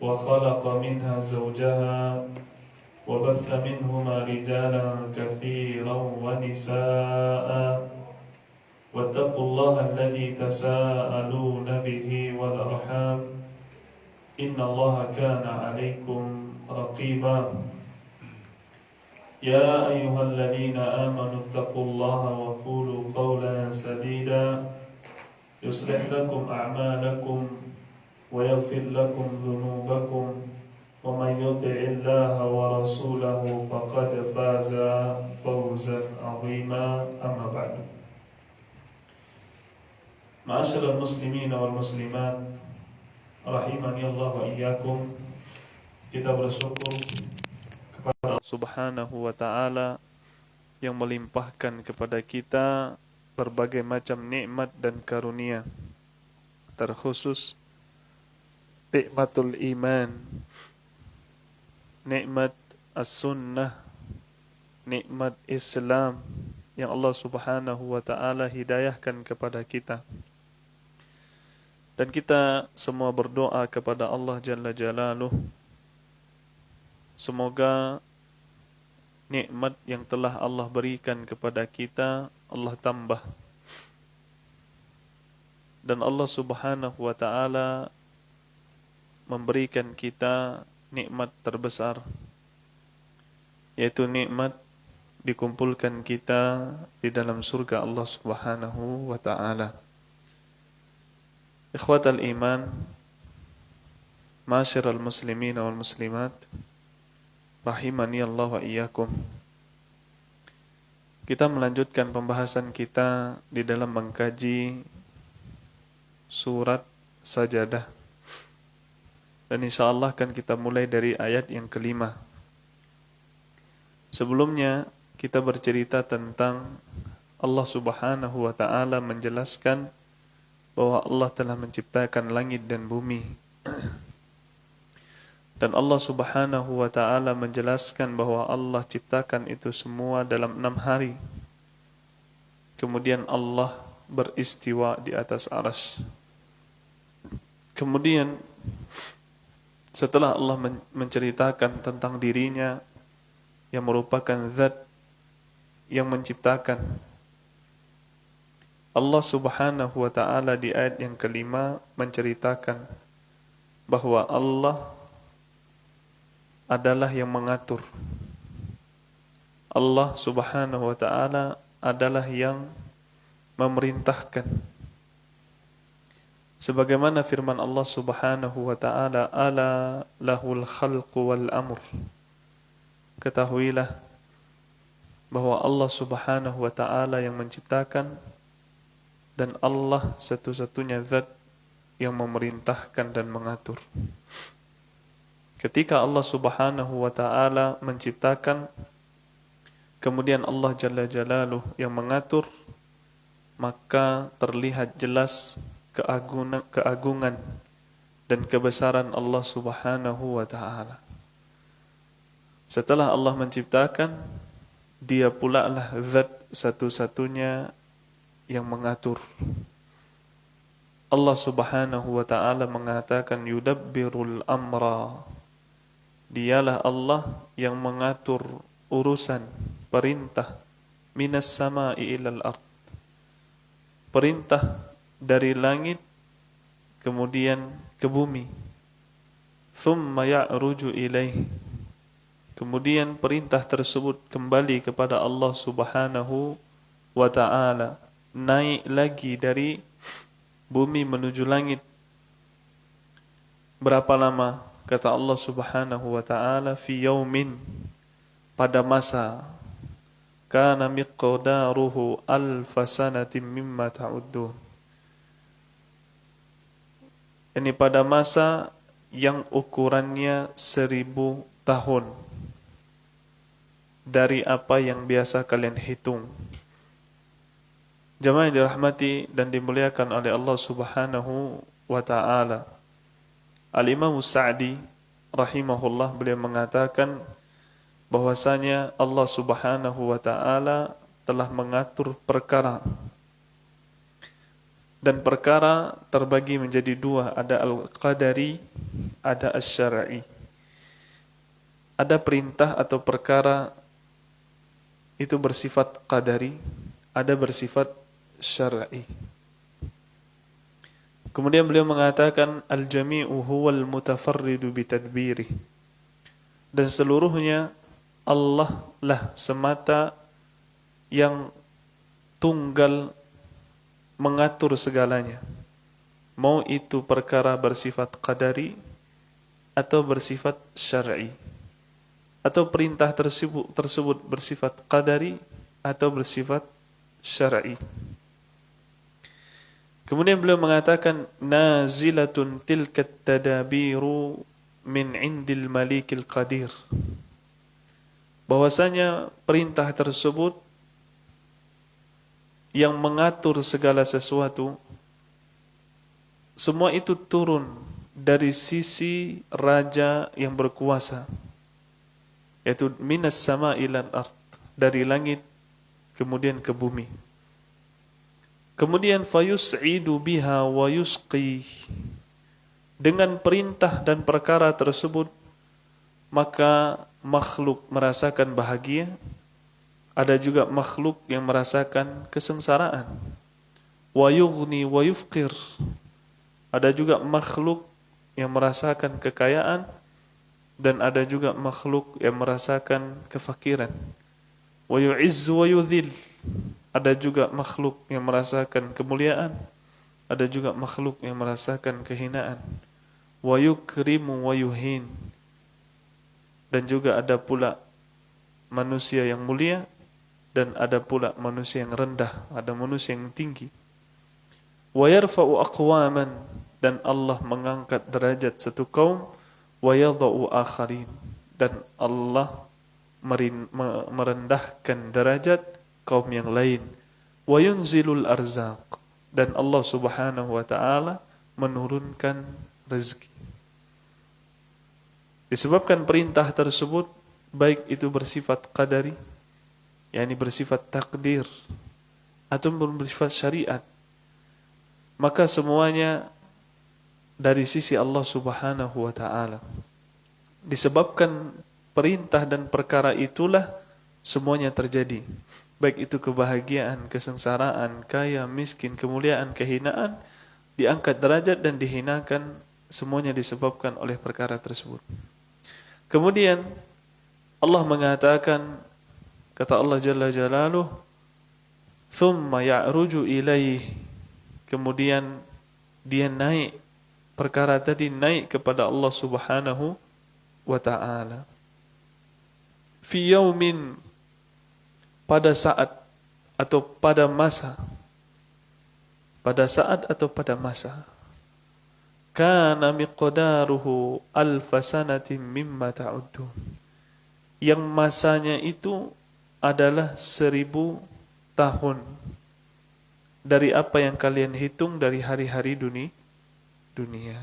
وخلق منها زوجها وبث منهما رجالا كثيرا ونساء واتقوا الله الذي تساءلون به والأرحام إن الله كان عليكم رقيبا يا أيها الذين آمنوا اتقوا الله وقولوا قولا سديدا يصلح لكم أعمالكم ويغفر لكم ذنوبكم ومن يطع الله ورسوله فقد فاز فوزا عظيما أما بعد معاشر المسلمين والmuslimat rahimani Allah wa iyyakum. Kita bersyukur kepada Allah Subhanahu wa taala yang melimpahkan kepada kita berbagai macam nikmat dan karunia, terkhusus nikmatul iman, nikmat as-sunnah, nikmat Islam yang Allah Subhanahu wa taala hidayahkan kepada kita. Dan kita semua berdoa kepada Allah Jalla Jalaluh, semoga nikmat yang telah Allah berikan kepada kita Allah tambah, dan Allah Subhanahu wa taala memberikan kita nikmat terbesar, yaitu nikmat dikumpulkan kita di dalam surga Allah Subhanahu wa taala. Ikhwatal iman, ma'asyiral muslimin wal muslimat, rahimani Allah wa iyyakum. Kita melanjutkan pembahasan kita di dalam mengkaji surat Sajadah. Dan insyaallah akan kita mulai dari ayat yang kelima. Sebelumnya kita bercerita tentang Allah Subhanahu wa taala menjelaskan bahwa Allah telah menciptakan langit dan bumi. Dan Allah Subhanahu wa taala menjelaskan bahwa Allah ciptakan itu semua dalam 6 hari. Kemudian Allah beristiwa di atas arsy. Kemudian setelah Allah menceritakan tentang dirinya yang merupakan zat yang menciptakan, Allah Subhanahu wa taala di ayat yang kelima menceritakan bahwa Allah adalah yang mengatur. Allah Subhanahu wa taala adalah yang memerintahkan. Sebagaimana firman Allah Subhanahu wa taala, ala lahul khalqu wal amr. Ketahuilah bahwa Allah Subhanahu wa taala yang menciptakan, dan Allah satu-satunya zat yang memerintahkan dan mengatur. Ketika Allah Subhanahu wa taala menciptakan, kemudian Allah Jalla Jalaluh yang mengatur, maka terlihat jelas keagungan dan kebesaran Allah Subhanahu wa taala. Setelah Allah menciptakan, Dia pula lah zat satu-satunya yang mengatur. Allah Subhanahu wa taala mengatakan yudabbirul amra. Dialah Allah yang mengatur urusan, perintah minas sama'i ilal ard. Perintah dari langit kemudian ke bumi. Thumma ya'ruju ilaih. Kemudian perintah tersebut kembali kepada Allah Subhanahu wa taala, naik lagi dari bumi menuju langit. Berapa lama? Kata Allah Subhanahu wa taala, fi yaumin, pada masa, kana miqdaruhu alfasanatin mimma ta'uddun. Ini pada masa yang ukurannya 1000 tahun dari apa yang biasa kalian hitung. Jemaah yang dirahmati dan dimuliakan oleh Allah Subhanahu wa taala. Al-Imam Sa'di rahimahullah beliau mengatakan bahwasanya Allah Subhanahu wa taala telah mengatur perkara, dan perkara terbagi menjadi dua, ada al-qadari ada asy-syar'i. Ada perintah atau perkara itu bersifat qadari, ada bersifat syar'i. Kemudian beliau mengatakan al-jami'u huwal mutafarridu bitadbirih. Dan seluruhnya Allah lah semata yang tunggal mengatur segalanya. Mau itu perkara bersifat qadari atau bersifat syar'i. Atau perintah tersebut bersifat qadari atau bersifat syar'i. Kemudian beliau mengatakan nazilatun tilkat tadabiru min indil malikil qadir. Bahwasanya perintah tersebut yang mengatur segala sesuatu, semua itu turun dari sisi raja yang berkuasa, yaitu minas sama ilal ard, dari langit kemudian ke bumi. Kemudian fayus'idu biha wa yusqi. Dengan perintah dan perkara tersebut maka makhluk merasakan bahagia, ada juga makhluk yang merasakan kesengsaraan. Wa yughni wa yufqir. Ada juga makhluk yang merasakan kekayaan dan ada juga makhluk yang merasakan kefakiran. Wa yu'izzu wa yudhil. Ada juga makhluk yang merasakan kemuliaan, ada juga makhluk yang merasakan kehinaan. Wa yukrimu wa yuhin. Dan juga ada pula manusia yang mulia dan ada pula manusia yang rendah, ada manusia yang tinggi. Wa yarfa'u aqwaman, dan Allah mengangkat derajat satu kaum, wa yadha'u akharin, dan Allah merendahkan derajat kaum yang lain. Wa yunzilul arzaq, dan Allah Subhanahu wa taala menurunkan rezeki. Disebabkan perintah tersebut baik itu bersifat qadari, yakni bersifat takdir, ataupun bersifat syariat, maka semuanya dari sisi Allah Subhanahu wa taala. Disebabkan perintah dan perkara itulah semuanya terjadi. Baik itu kebahagiaan, kesengsaraan, kaya, miskin, kemuliaan, kehinaan, diangkat derajat dan dihinakan, semuanya disebabkan oleh perkara tersebut. Kemudian Allah mengatakan, kata Allah Jalla Jalaluh, thumma ya'ruju ilaih, kemudian dia naik, perkara tadi naik kepada Allah Subhanahu wa ta'ala. Fi yaumin, pada saat atau pada masa, pada saat atau pada masa, kana miqdaruhu alfa sanatin mimma ta'uddun, yang masanya itu adalah 1000 tahun dari apa yang kalian hitung dari hari-hari dunia.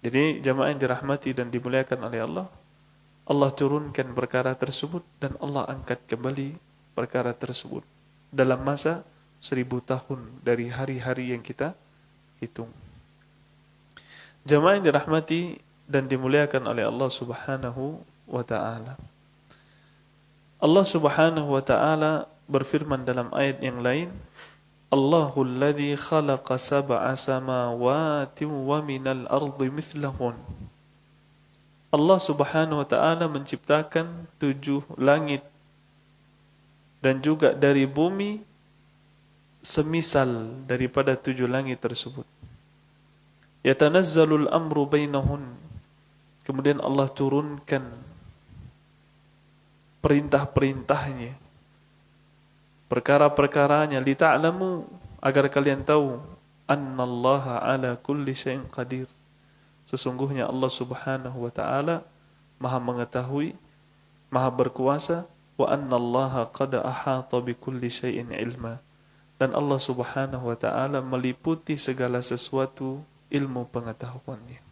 Jadi jamaah yang dirahmati dan dimuliakan oleh Allah, Allah turunkan perkara tersebut dan Allah angkat kembali perkara tersebut dalam masa 1000 tahun dari hari-hari yang kita hitung. Jamaah yang dirahmati dan dimuliakan oleh Allah Subhanahu wa ta'ala. Allah Subhanahu wa ta'ala berfirman dalam ayat yang lain, Allahul ladzi khalaqa sab'a samawati wa minal ardi mithlahun. Allah Subhanahu wa ta'ala menciptakan 7 langit dan juga dari bumi semisal daripada 7 langit tersebut. Yatanazzalul amru bainahun. Kemudian Allah turunkan perintah-perintahnya, perkara-perkaranya, lita'lamu, agar kalian tahu, annallaha ala kulli syai'in qadir. Sesungguhnya Allah Subhanahu wa ta'ala Maha mengetahui, Maha berkuasa, wa annallaha qad ahata bikulli syai'in ilma. Dan Allah Subhanahu wa ta'ala meliputi segala sesuatu ilmu pengetahuannya.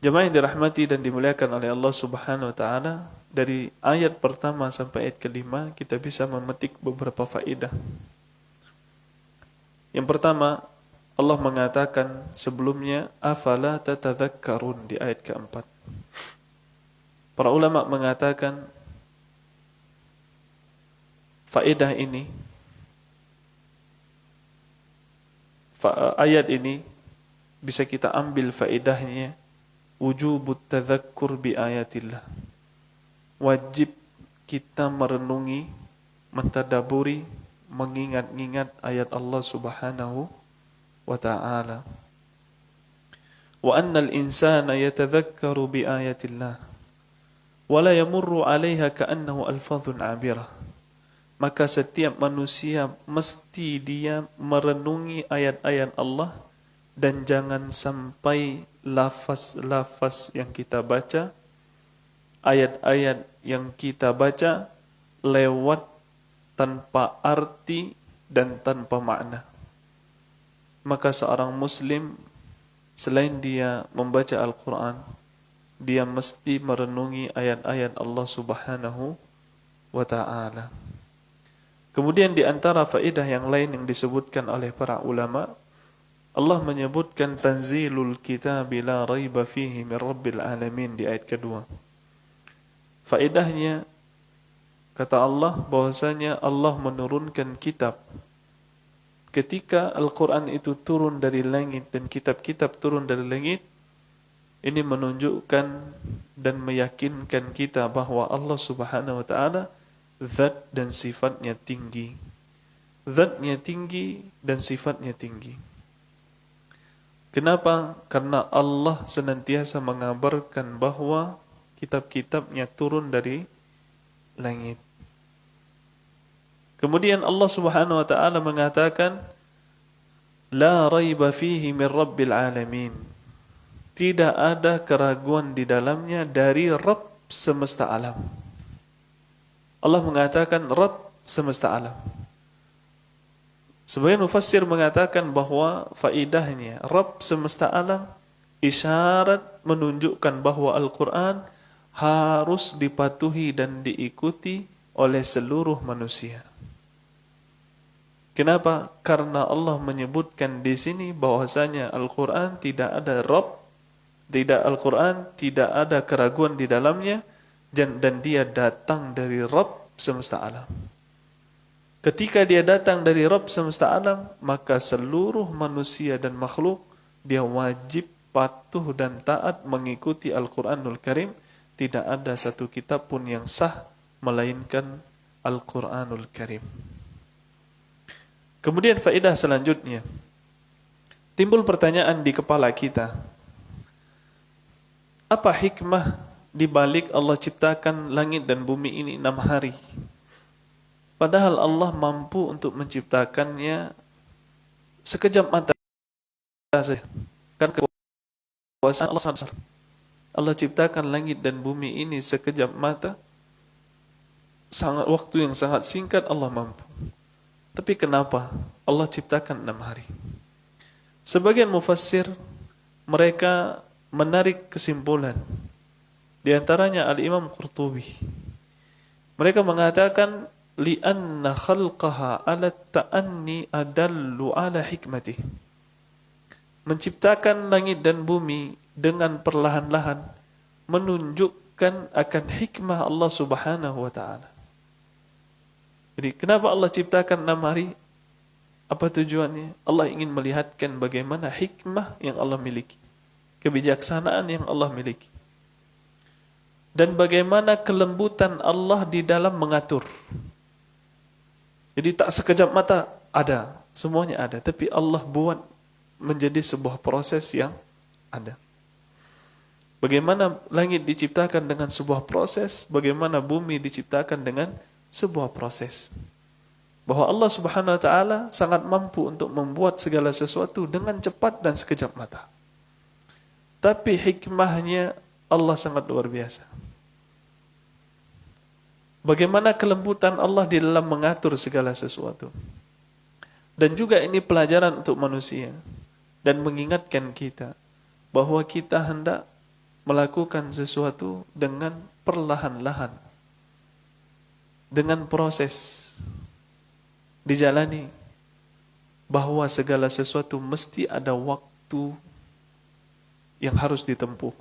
Jemaah yang dirahmati dan dimuliakan oleh Allah Subhanahu wa ta'ala, dari ayat pertama sampai ayat kelima kita bisa memetik beberapa faedah. Yang pertama, Allah mengatakan sebelumnya, afala tatadzakkarun di ayat keempat. Para ulama mengatakan faedah ini, ayat ini bisa kita ambil faedahnya wujubut tadzakkur bi ayatillah. Wajib kita merenungi, mentadaburi, mengingat-ingat ayat Allah Subhanahu wa ta'ala. Wa annal insana yatadzakkaru bi ayatillah wa la yamurru 'alaiha ka'annahu alfadhun 'abirah. Maka setiap manusia mesti dia merenungi ayat-ayat Allah dan jangan sampai lafaz-lafaz yang kita baca, ayat-ayat yang kita baca lewat tanpa arti dan tanpa makna. Maka seorang muslim selain dia membaca Al-Quran, dia mesti merenungi ayat-ayat Allah Subhanahu wa ta'ala. Kemudian di antara faedah yang lain yang disebutkan oleh para ulama, Allah menyebutkan tanzilul kitab la raiba fihi min rabbil alamin di ayat kedua. Faedahnya, kata Allah, bahwasanya Allah menurunkan kitab. Ketika Al-Quran itu turun dari langit dan kitab-kitab turun dari langit, ini menunjukkan dan meyakinkan kita bahwa Allah Subhanahu wa ta'ala zat dan sifatnya tinggi. Zatnya tinggi dan sifatnya tinggi. Kenapa? Karena Allah senantiasa mengabarkan bahwa kitab-kitabnya turun dari langit. Kemudian Allah Subhanahu wa ta'ala mengatakan, la raiba fihi min rabbil alamin. Tidak ada keraguan di dalamnya dari Rabb semesta alam. Allah mengatakan Rabb semesta alam. Sebagian mufassir mengatakan bahwa faedahnya Rabb semesta alam isyarat menunjukkan bahwa Al-Quran harus dipatuhi dan diikuti oleh seluruh manusia. Kenapa? Karena Allah menyebutkan di sini bahwasanya Al-Quran tidak ada Rabb, Al-Quran tidak ada keraguan di dalamnya, dan dia datang dari Rabb semesta alam. Ketika dia datang dari Rabb semesta alam, maka seluruh manusia dan makhluk dia wajib patuh dan taat mengikuti Al-Quranul Karim. Tidak ada satu kitab pun yang sah melainkan Al-Quranul Karim. Kemudian faedah selanjutnya, timbul pertanyaan di kepala kita, apa hikmah di balik Allah ciptakan langit dan bumi ini 6 hari? Padahal Allah mampu untuk menciptakannya sekejap mata saja. Kan kekuasaan Allah sangat besar. Allah ciptakan langit dan bumi ini sekejap mata, waktu yang sangat singkat Allah mampu. Tapi kenapa Allah ciptakan 6 hari? Sebagian mufassir mereka menarik kesimpulan. Di antaranya Al-Imam Qurtubi. Mereka mengatakan li'anna khalqaha ala ta'anni adallu ala hikmatih. Menciptakan langit dan bumi dengan perlahan-lahan menunjukkan akan hikmah Allah Subhanahu wa ta'ala. Jadi kenapa Allah ciptakan 6 hari? Apa tujuannya? Allah ingin melihatkan bagaimana hikmah yang Allah miliki, kebijaksanaan yang Allah miliki, dan bagaimana kelembutan Allah di dalam mengatur. Jadi tak sekejap mata ada, semuanya ada, tapi Allah buat menjadi sebuah proses yang ada. Bagaimana langit diciptakan dengan sebuah proses, bagaimana bumi diciptakan dengan sebuah proses. Bahwa Allah Subhanahu wa ta'ala sangat mampu untuk membuat segala sesuatu dengan cepat dan sekejap mata. Tapi hikmahnya Allah sangat luar biasa. Bagaimana kelembutan Allah di dalam mengatur segala sesuatu. Dan juga ini pelajaran untuk manusia. Dan mengingatkan kita bahwa kita hendak melakukan sesuatu dengan perlahan-lahan. Dengan proses. Dijalani. bahwa segala sesuatu mesti ada waktu yang harus ditempuh.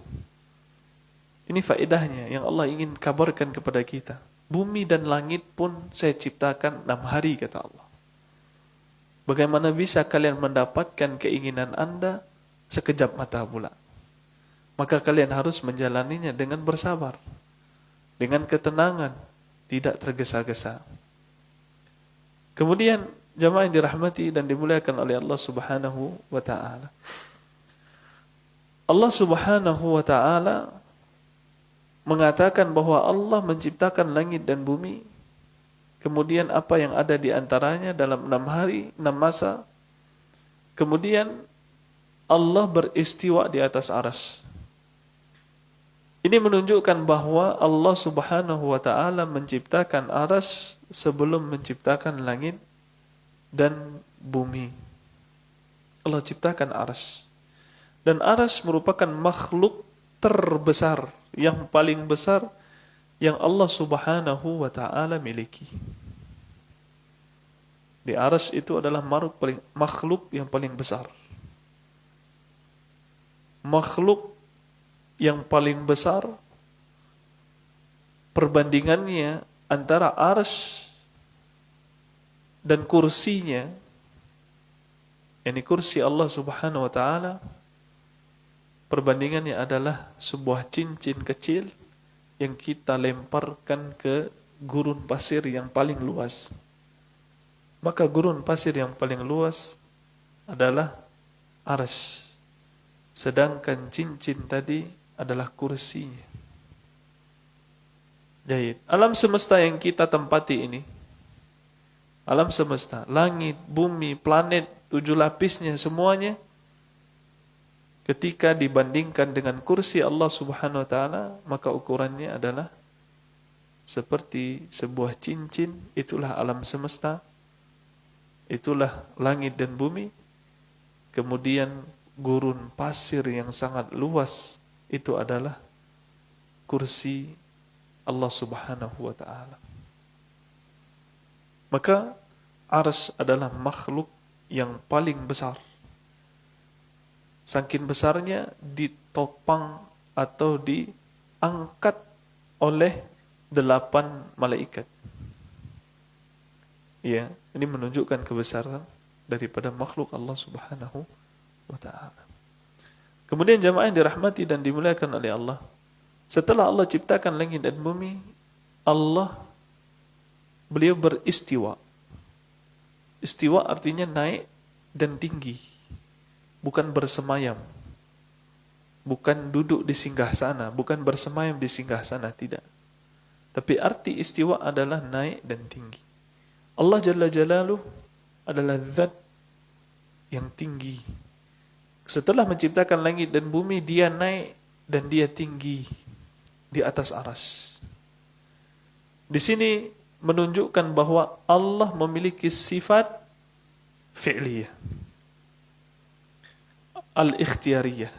Ini faedahnya yang Allah ingin kabarkan kepada kita. Bumi dan langit pun saya ciptakan 6 hari, kata Allah. Bagaimana bisa kalian mendapatkan keinginan Anda sekejap mata pula? Maka kalian harus menjalaninya dengan bersabar, dengan ketenangan, tidak tergesa-gesa. Kemudian jamaah yang dirahmati dan dimuliakan oleh Allah Subhanahu wa taala. Allah Subhanahu wa taala mengatakan bahwa Allah menciptakan langit dan bumi, kemudian apa yang ada di antaranya dalam 6 hari, 6 masa. Kemudian Allah beristiwa di atas arsy. Ini menunjukkan bahwa Allah Subhanahu wa taala menciptakan arsy sebelum menciptakan langit dan bumi. Allah ciptakan arsy. Dan arsy merupakan makhluk terbesar, yang paling besar yang Allah Subhanahu wa taala miliki. Di arsy itu adalah makhluk yang paling besar. Makhluk yang paling besar, perbandingannya antara arsy dan kursinya, yakni kursi Allah Subhanahu wa taala, perbandingannya adalah sebuah cincin kecil yang kita lemparkan ke gurun pasir yang paling luas. Maka gurun pasir yang paling luas adalah arsy. Sedangkan cincin tadi adalah kursinya. Jadi, alam semesta yang kita tempati ini, alam semesta, langit, bumi, planet, 7 lapisnya semuanya, ketika dibandingkan dengan kursi Allah Subhanahu wa taala, maka ukurannya adalah seperti sebuah cincin. Itulah alam semesta, itulah langit dan bumi. Kemudian gurun pasir yang sangat luas, itu adalah kursi Allah Subhanahu wa taala. Maka arsy adalah makhluk yang paling besar. Saking besarnya ditopang atau diangkat oleh 8 malaikat. Ya, ini menunjukkan kebesaran daripada makhluk Allah Subhanahu wa taala. Kemudian jamaah yang dirahmati dan dimuliakan oleh Allah, setelah Allah ciptakan langit dan bumi, beliau beristiwa. Istiwa artinya naik dan tinggi, bukan bersemayam, bukan duduk di singgasana, bukan bersemayam di singgasana, tidak. Tapi arti istiwa adalah naik dan tinggi. Allah Jalla Jalaluh adalah zat yang tinggi. Setelah menciptakan langit dan bumi, dia naik dan dia tinggi di atas arsy. Di sini menunjukkan bahwa Allah memiliki sifat fi'liyah, al-ikhtiyariyah.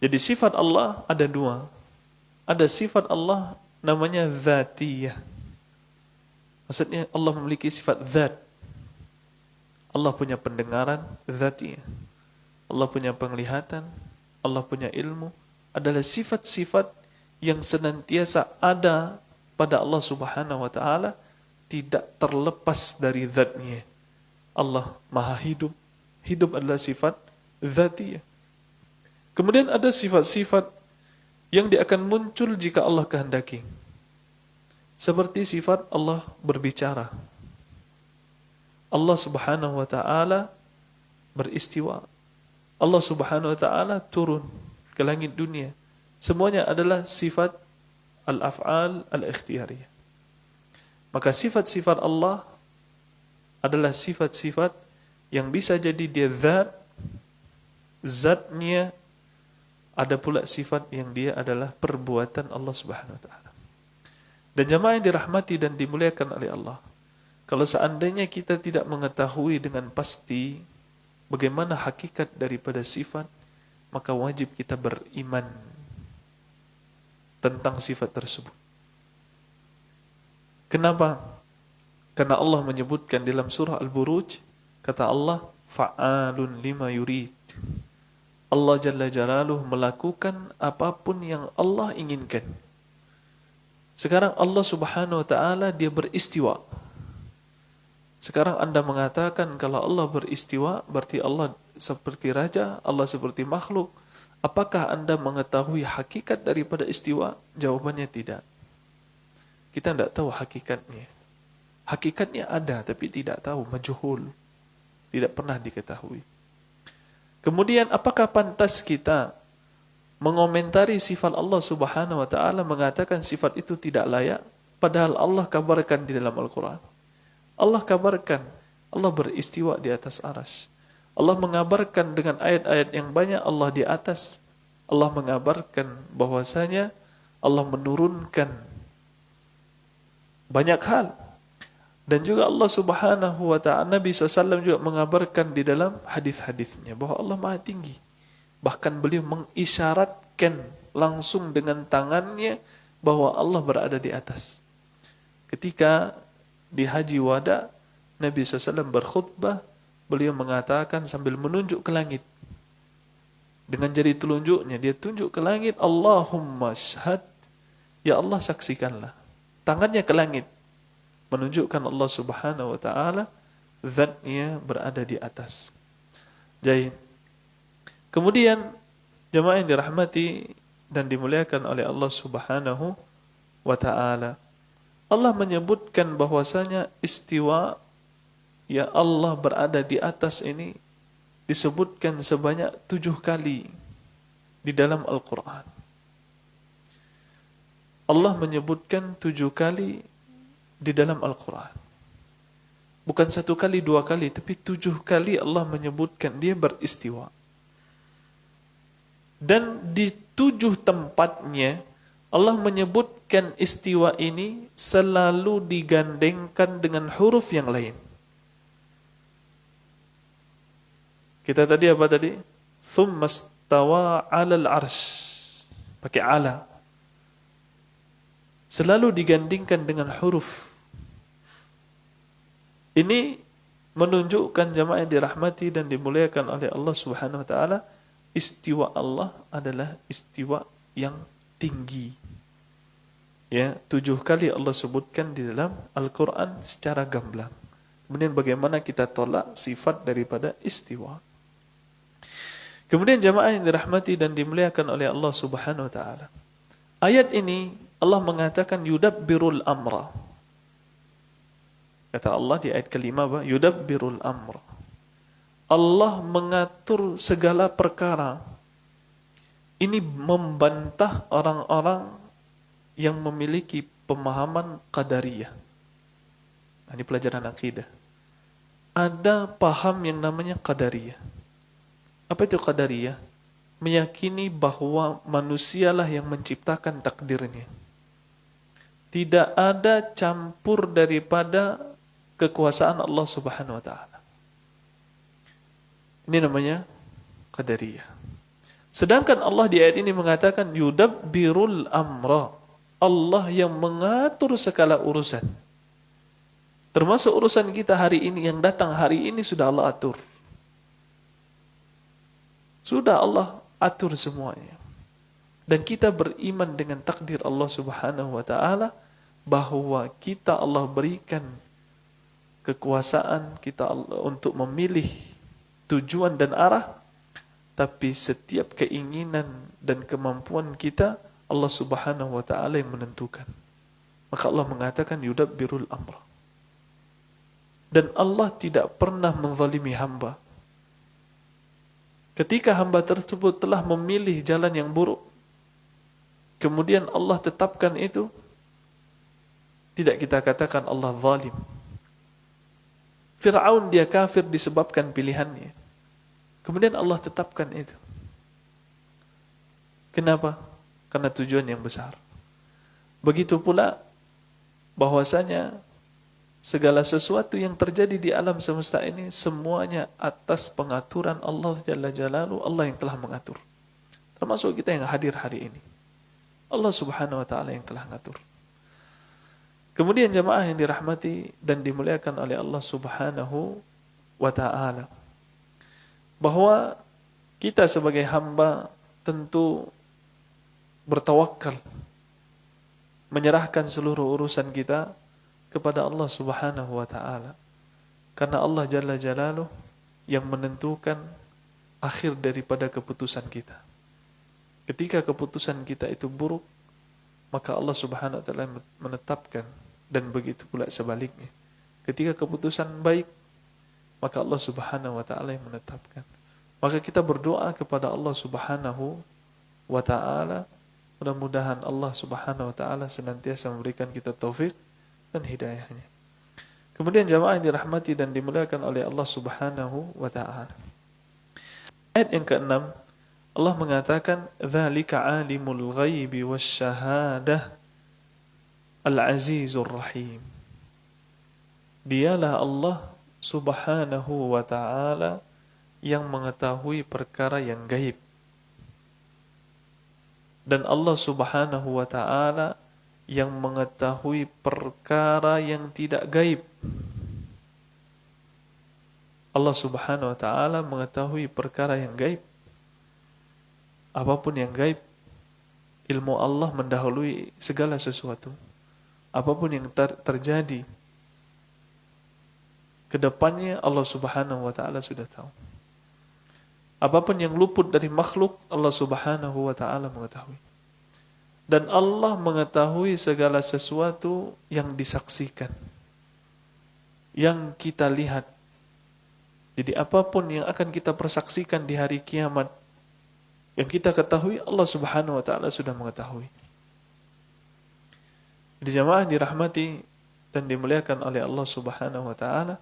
Jadi sifat Allah ada 2. Ada sifat Allah namanya dzatiyah. Maksudnya Allah memiliki sifat zat. Allah punya pendengaran, dzatiyah. Allah punya penglihatan, Allah punya ilmu, adalah sifat-sifat yang senantiasa ada pada Allah Subhanahu wa taala, tidak terlepas dari zatnya. Allah Maha hidup. Hidup adalah sifat dzatiyah. Kemudian ada sifat-sifat yang dia akan muncul jika Allah kehendaki. Seperti sifat Allah berbicara. Allah Subhanahu wa taala beristiwa. Allah Subhanahu wa taala turun ke langit dunia. Semuanya adalah sifat al-af'al al-ikhtiyariyah. Maka sifat-sifat Allah adalah sifat-sifat yang bisa jadi dia zatnya, ada pula sifat yang dia adalah perbuatan Allah Subhanahu wa taala. Dan jamaah yang dirahmati dan dimuliakan oleh Allah, kalau seandainya kita tidak mengetahui dengan pasti bagaimana hakikat daripada sifat, maka wajib kita beriman tentang sifat tersebut. Kenapa? Karena Allah menyebutkan dalam surah Al-Buruj, Kata Allah, fa'alun lima yurid. Allah Jalla Jalaluh melakukan apapun yang Allah inginkan. Sekarang Allah Subhanahu wa ta'ala dia beristiwa. Sekarang Anda mengatakan kalau Allah beristiwa, berarti Allah seperti raja, Allah seperti makhluk. Apakah Anda mengetahui hakikat daripada istiwa? Jawabannya tidak. Kita tidak tahu hakikatnya. Hakikatnya ada, tapi tidak tahu, majhul. Tidak pernah diketahui. Kemudian, apakah pantas kita mengomentari sifat Allah Subhanahu wa ta'ala, mengatakan sifat itu tidak layak, padahal Allah kabarkan di dalam Al-Quran. Allah kabarkan, Allah beristiwa di atas arsy. Allah mengabarkan dengan ayat-ayat yang banyak Allah di atas. Allah mengabarkan bahwasanya Allah menurunkan banyak hal. Dan juga Allah Subhanahu wa ta'ala, Nabi SAW juga mengabarkan di dalam hadis-hadisnya bahwa Allah Maha Tinggi. Bahkan beliau mengisyaratkan langsung dengan tangannya bahwa Allah berada di atas. Ketika di Haji Wada, Nabi SAW berkhutbah, beliau mengatakan sambil menunjuk ke langit. Dengan jari telunjuknya, dia tunjuk ke langit, Allahumma syahad, ya Allah saksikanlah. Tangannya ke langit, menunjukkan Allah Subhanahu wa ta'ala, zatnya berada di atas. Jadi, kemudian, jemaah yang dirahmati dan dimuliakan oleh Allah Subhanahu wa ta'ala, Allah menyebutkan bahwasanya istiwa, ya Allah berada di atas ini, disebutkan sebanyak 7 kali di dalam Al-Quran. Allah menyebutkan 7 kali di dalam Al-Quran. Bukan 1 kali, 2 kali, tapi 7 kali Allah menyebutkan dia beristiwa. Dan di 7 tempatnya, Allah menyebutkan istiwa ini selalu digandengkan dengan huruf yang lain. Kita tadi apa tadi? Thumma stawa 'alal 'arsy. Pakai ala. Selalu digandingkan dengan huruf. Ini menunjukkan jamaah yang dirahmati dan dimuliakan oleh Allah Subhanahu wa ta'ala, istiwa Allah adalah istiwa yang tinggi. Ya, 7 kali Allah sebutkan di dalam Al-Quran secara gamblang. Kemudian bagaimana kita tolak sifat daripada istiwa. Kemudian jamaah yang dirahmati dan dimuliakan oleh Allah Subhanahu wa ta'ala. Ayat ini Allah mengatakan yudabbirul amra. Kata Allah di ayat kelima, yudabbirul amra. Allah mengatur segala perkara. Ini membantah orang-orang yang memiliki pemahaman qadariyah. Ini pelajaran akidah. Ada paham yang namanya qadariyah. Apa itu qadariyah? Meyakini bahwa manusialah yang menciptakan takdirnya. Tidak ada campur daripada kekuasaan Allah Subhanahu wa ta'ala. Ini namanya qadariyah. Sedangkan Allah di ayat ini mengatakan yudabbirul amra. Allah yang mengatur segala urusan. Termasuk urusan kita hari ini, yang datang hari ini sudah Allah atur. Sudah Allah atur semuanya. Dan kita beriman dengan takdir Allah Subhanahu wa ta'ala, bahwa kita Allah berikan kekuasaan kita untuk memilih tujuan dan arah, tapi setiap keinginan dan kemampuan kita Allah Subhanahu wa ta'ala yang menentukan. Maka Allah mengatakan yudabbirul amra. Dan Allah tidak pernah menzalimi hamba. Ketika hamba tersebut telah memilih jalan yang buruk, kemudian Allah tetapkan itu, tidak kita katakan Allah zalim. Fir'aun dia kafir disebabkan pilihannya. Kemudian Allah tetapkan itu. Kenapa? Karena tujuan yang besar. Begitu pula bahwasanya segala sesuatu yang terjadi di alam semesta ini semuanya atas pengaturan Allah Jalla Jalaluhu, Allah yang telah mengatur. Termasuk kita yang hadir hari ini. Allah Subhanahu wa ta'ala yang telah mengatur. Kemudian jamaah yang dirahmati dan dimuliakan oleh Allah Subhanahu wa ta'ala. Bahwa kita sebagai hamba tentu bertawakal, menyerahkan seluruh urusan kita kepada Allah Subhanahu wa ta'ala. Karena Allah Jalla Jalaluh yang menentukan akhir daripada keputusan kita. Ketika keputusan kita itu buruk, maka Allah Subhanahu wa ta'ala menetapkan, dan begitu pula sebaliknya. Ketika keputusan baik, maka Allah Subhanahu wa ta'ala yang menetapkan. Maka kita berdoa kepada Allah Subhanahu wa ta'ala, mudah-mudahan Allah Subhanahu wa ta'ala senantiasa memberikan kita taufik dan hidayahnya. Kemudian jamaah yang dirahmati dan dimuliakan oleh Allah Subhanahu wa ta'ala. Ayat yang ke-6, Allah mengatakan, "Dzalika 'alimul ghaibi wasyahadah al-'azizur rahim." Dialah Allah Subhanahu wa ta'ala yang mengetahui perkara yang gaib. Dan Allah Subhanahu wa ta'ala yang mengetahui perkara yang tidak gaib. Allah Subhanahu wa ta'ala mengetahui perkara yang gaib. Apapun yang gaib, ilmu Allah mendahului segala sesuatu. Apapun yang terjadi ke depannya, Allah Subhanahu wa ta'ala sudah tahu. Apapun yang luput dari makhluk, Allah Subhanahu wa ta'ala mengetahui. Dan Allah mengetahui segala sesuatu yang disaksikan, yang kita lihat. Jadi apapun yang akan kita persaksikan di hari kiamat, yang kita ketahui, Allah Subhanahu wa ta'ala sudah mengetahui. Di jamaah dirahmati dan dimuliakan oleh Allah Subhanahu wa ta'ala,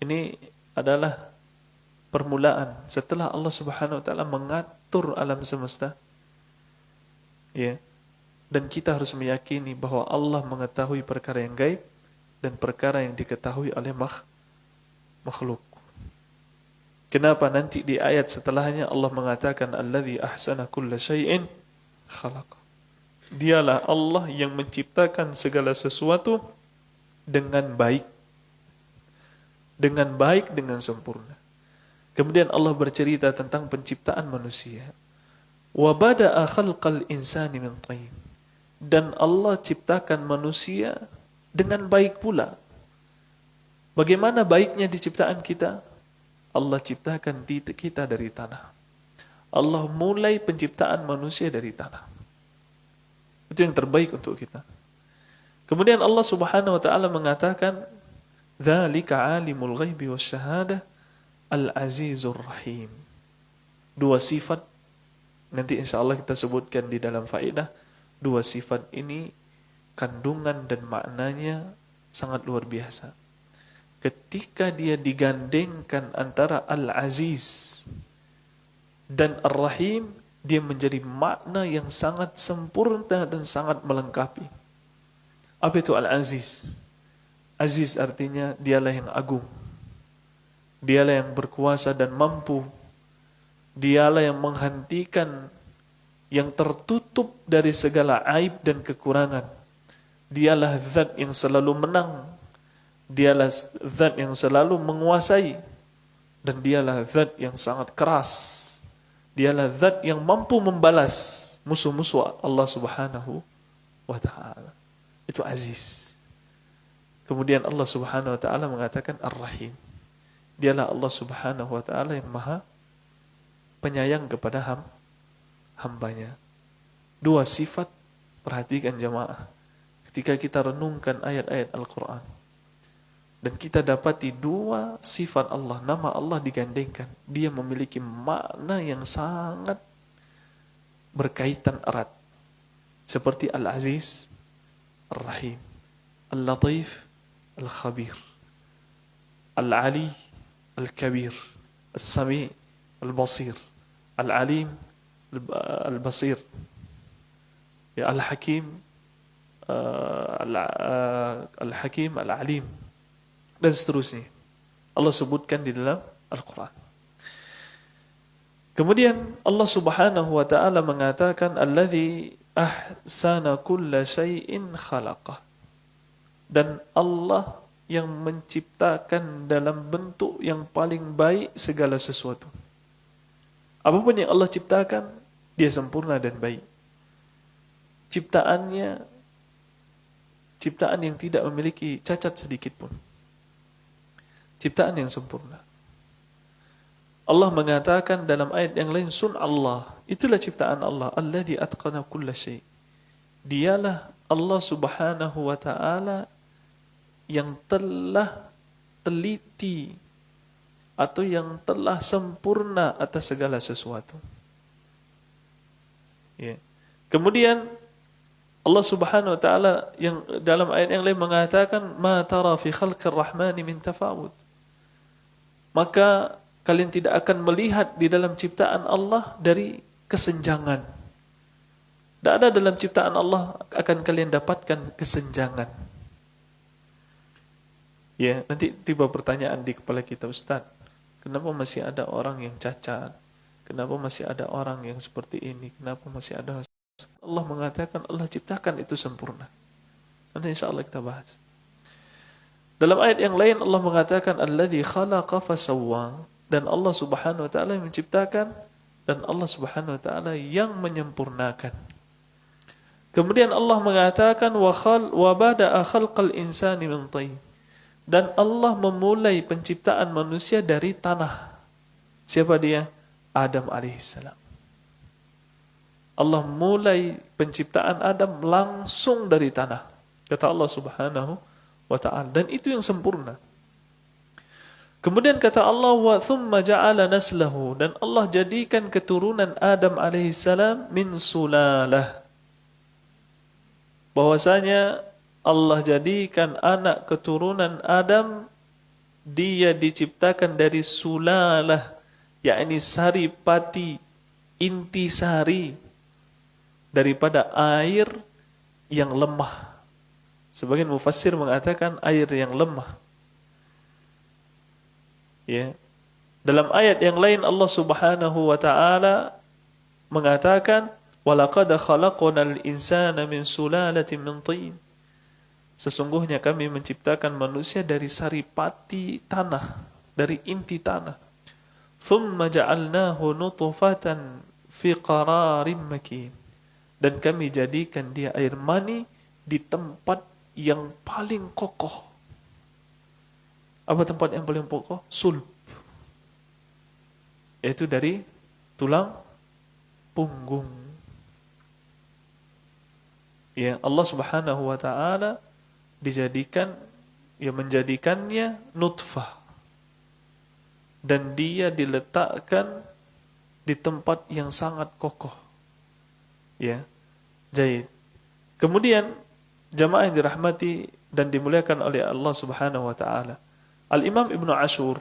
ini adalah permulaan setelah Allah Subhanahu wa ta'ala mengatur alam semesta. Ya. Dan kita harus meyakini bahwa Allah mengetahui perkara yang gaib dan perkara yang diketahui oleh makhluk. Kenapa nanti di ayat setelahnya Allah mengatakan alladzi ahsana kulla syai'in khalaqa. Dialah Allah yang menciptakan segala sesuatu dengan baik. Dengan baik, dengan sempurna. Kemudian Allah bercerita tentang penciptaan manusia. Wa bada'a khalqal insani min tin. Dan Allah ciptakan manusia dengan baik pula. Bagaimana baiknya diciptaan kita? Allah ciptakan kita dari tanah. Allah mulai penciptaan manusia dari tanah. Itu yang terbaik untuk kita. Kemudian Allah Subhanahu wa ta'ala mengatakan, "Dzalika 'alimul ghaibi wasyahadah al-'azizur rahim." Dua sifat, nanti insyaallah kita sebutkan di dalam faedah. Dua sifat ini kandungan dan maknanya sangat luar biasa. Ketika dia digandengkan antara Al-Aziz dan Ar-Rahim, dia menjadi makna yang sangat sempurna dan sangat melengkapi. Apa itu Al-Aziz? Aziz artinya dialah yang agung. Dialah yang berkuasa dan mampu. Dialah yang menghentikan yang tertutup dari segala aib dan kekurangan. Dialah zat yang selalu menang. Dialah zat yang selalu menguasai. Dan dialah zat yang sangat keras. Dialah zat yang mampu membalas musuh-musuh Allah Subhanahu wa ta'ala. Itu Aziz. Kemudian Allah Subhanahu wa ta'ala mengatakan Ar-Rahim. Dialah Allah Subhanahu wa ta'ala yang maha penyayang kepada hambanya. Dua sifat, perhatikan jamaah. Ketika kita renungkan ayat-ayat Al-Quran, dan kita dapati dua sifat Allah, nama Allah digandengkan, dia memiliki makna yang sangat berkaitan erat. Seperti Al-Aziz, Ar-Rahim, Al-Latif, Al-Khabir, Al-Ali, Al-Kabir, Al-Sami, Al-Basir, Al-Alim, Al-Basir, ya Al-Hakim, Al-Hakim, Al-Alim, dan seterusnya. Allah sebutkan di dalam Al-Quran. Kemudian Allah Subhanahu wa ta'ala mengatakan alladzi ahsana kulla syai'in khalaqah. Dan Allah yang menciptakan dalam bentuk yang paling baik segala sesuatu. Apapun yang Allah ciptakan, dia sempurna dan baik. Ciptaannya, ciptaan yang tidak memiliki cacat sedikit pun. Ciptaan yang sempurna. Allah mengatakan dalam ayat yang lain, sun Allah, itulah ciptaan Allah, alladzi atqana kulla syai'. Dialah Allah Subhanahu wa ta'ala yang telah teliti atau yang telah sempurna atas segala sesuatu. Ya. Kemudian Allah Subhanahu wa ta'ala yang dalam ayat yang lain mengatakan, ma tara fi khalqir rahmani min tafawud. Maka kalian tidak akan melihat di dalam ciptaan Allah dari kesenjangan. Tidak ada dalam ciptaan Allah akan kalian dapatkan kesenjangan. Ya, nanti tiba pertanyaan di kepala kita, Ustaz, kenapa masih ada orang yang cacat? Kenapa masih ada orang yang seperti ini? Kenapa masih ada? Allah mengatakan Allah ciptakan itu sempurna. Nanti insya Allah kita bahas. Dalam ayat yang lain Allah mengatakan alladzi khalaqa fasawwa, dan Allah Subhanahu wa taala yang menciptakan dan Allah Subhanahu wa taala yang menyempurnakan. Kemudian Allah mengatakan wa bada'a khalqal insani min tin. Dan Allah memulai penciptaan manusia dari tanah. Siapa dia? Adam alaihissalam. Allah mulai penciptaan Adam langsung dari tanah. Kata Allah Subhanahu wa ta'ala. Dan itu yang sempurna. Kemudian kata Allah, wa thumma ja'ala naslahu. Dan Allah jadikan keturunan Adam alaihissalam min sulalah. Bahwasanya Allah jadikan anak keturunan Adam, dia diciptakan dari sulalah, yakni sari pati, inti sari, daripada air yang lemah. Sebagian mufassir mengatakan air yang lemah. Ya. Dalam ayat yang lain Allah Subhanahu wa taala mengatakan, walaqad khalaqnal insana min sulalatin min tin. Sesungguhnya kami menciptakan manusia dari saripati tanah, dari inti tanah. Thumma ja'alnahu nutfatan fi qararin makin. Dan kami jadikan dia air mani di tempat yang paling kokoh. Apa tempat yang paling kokoh? Sulb. Yaitu dari tulang punggung. Ya, Allah Subhanahu wa taala menjadikannya nutfah, dan dia diletakkan di tempat yang sangat kokoh. Ya, jaid. Kemudian jamaah yang dirahmati dan dimuliakan oleh Allah Subhanahu wa taala, Al-Imam Ibnu Ashur,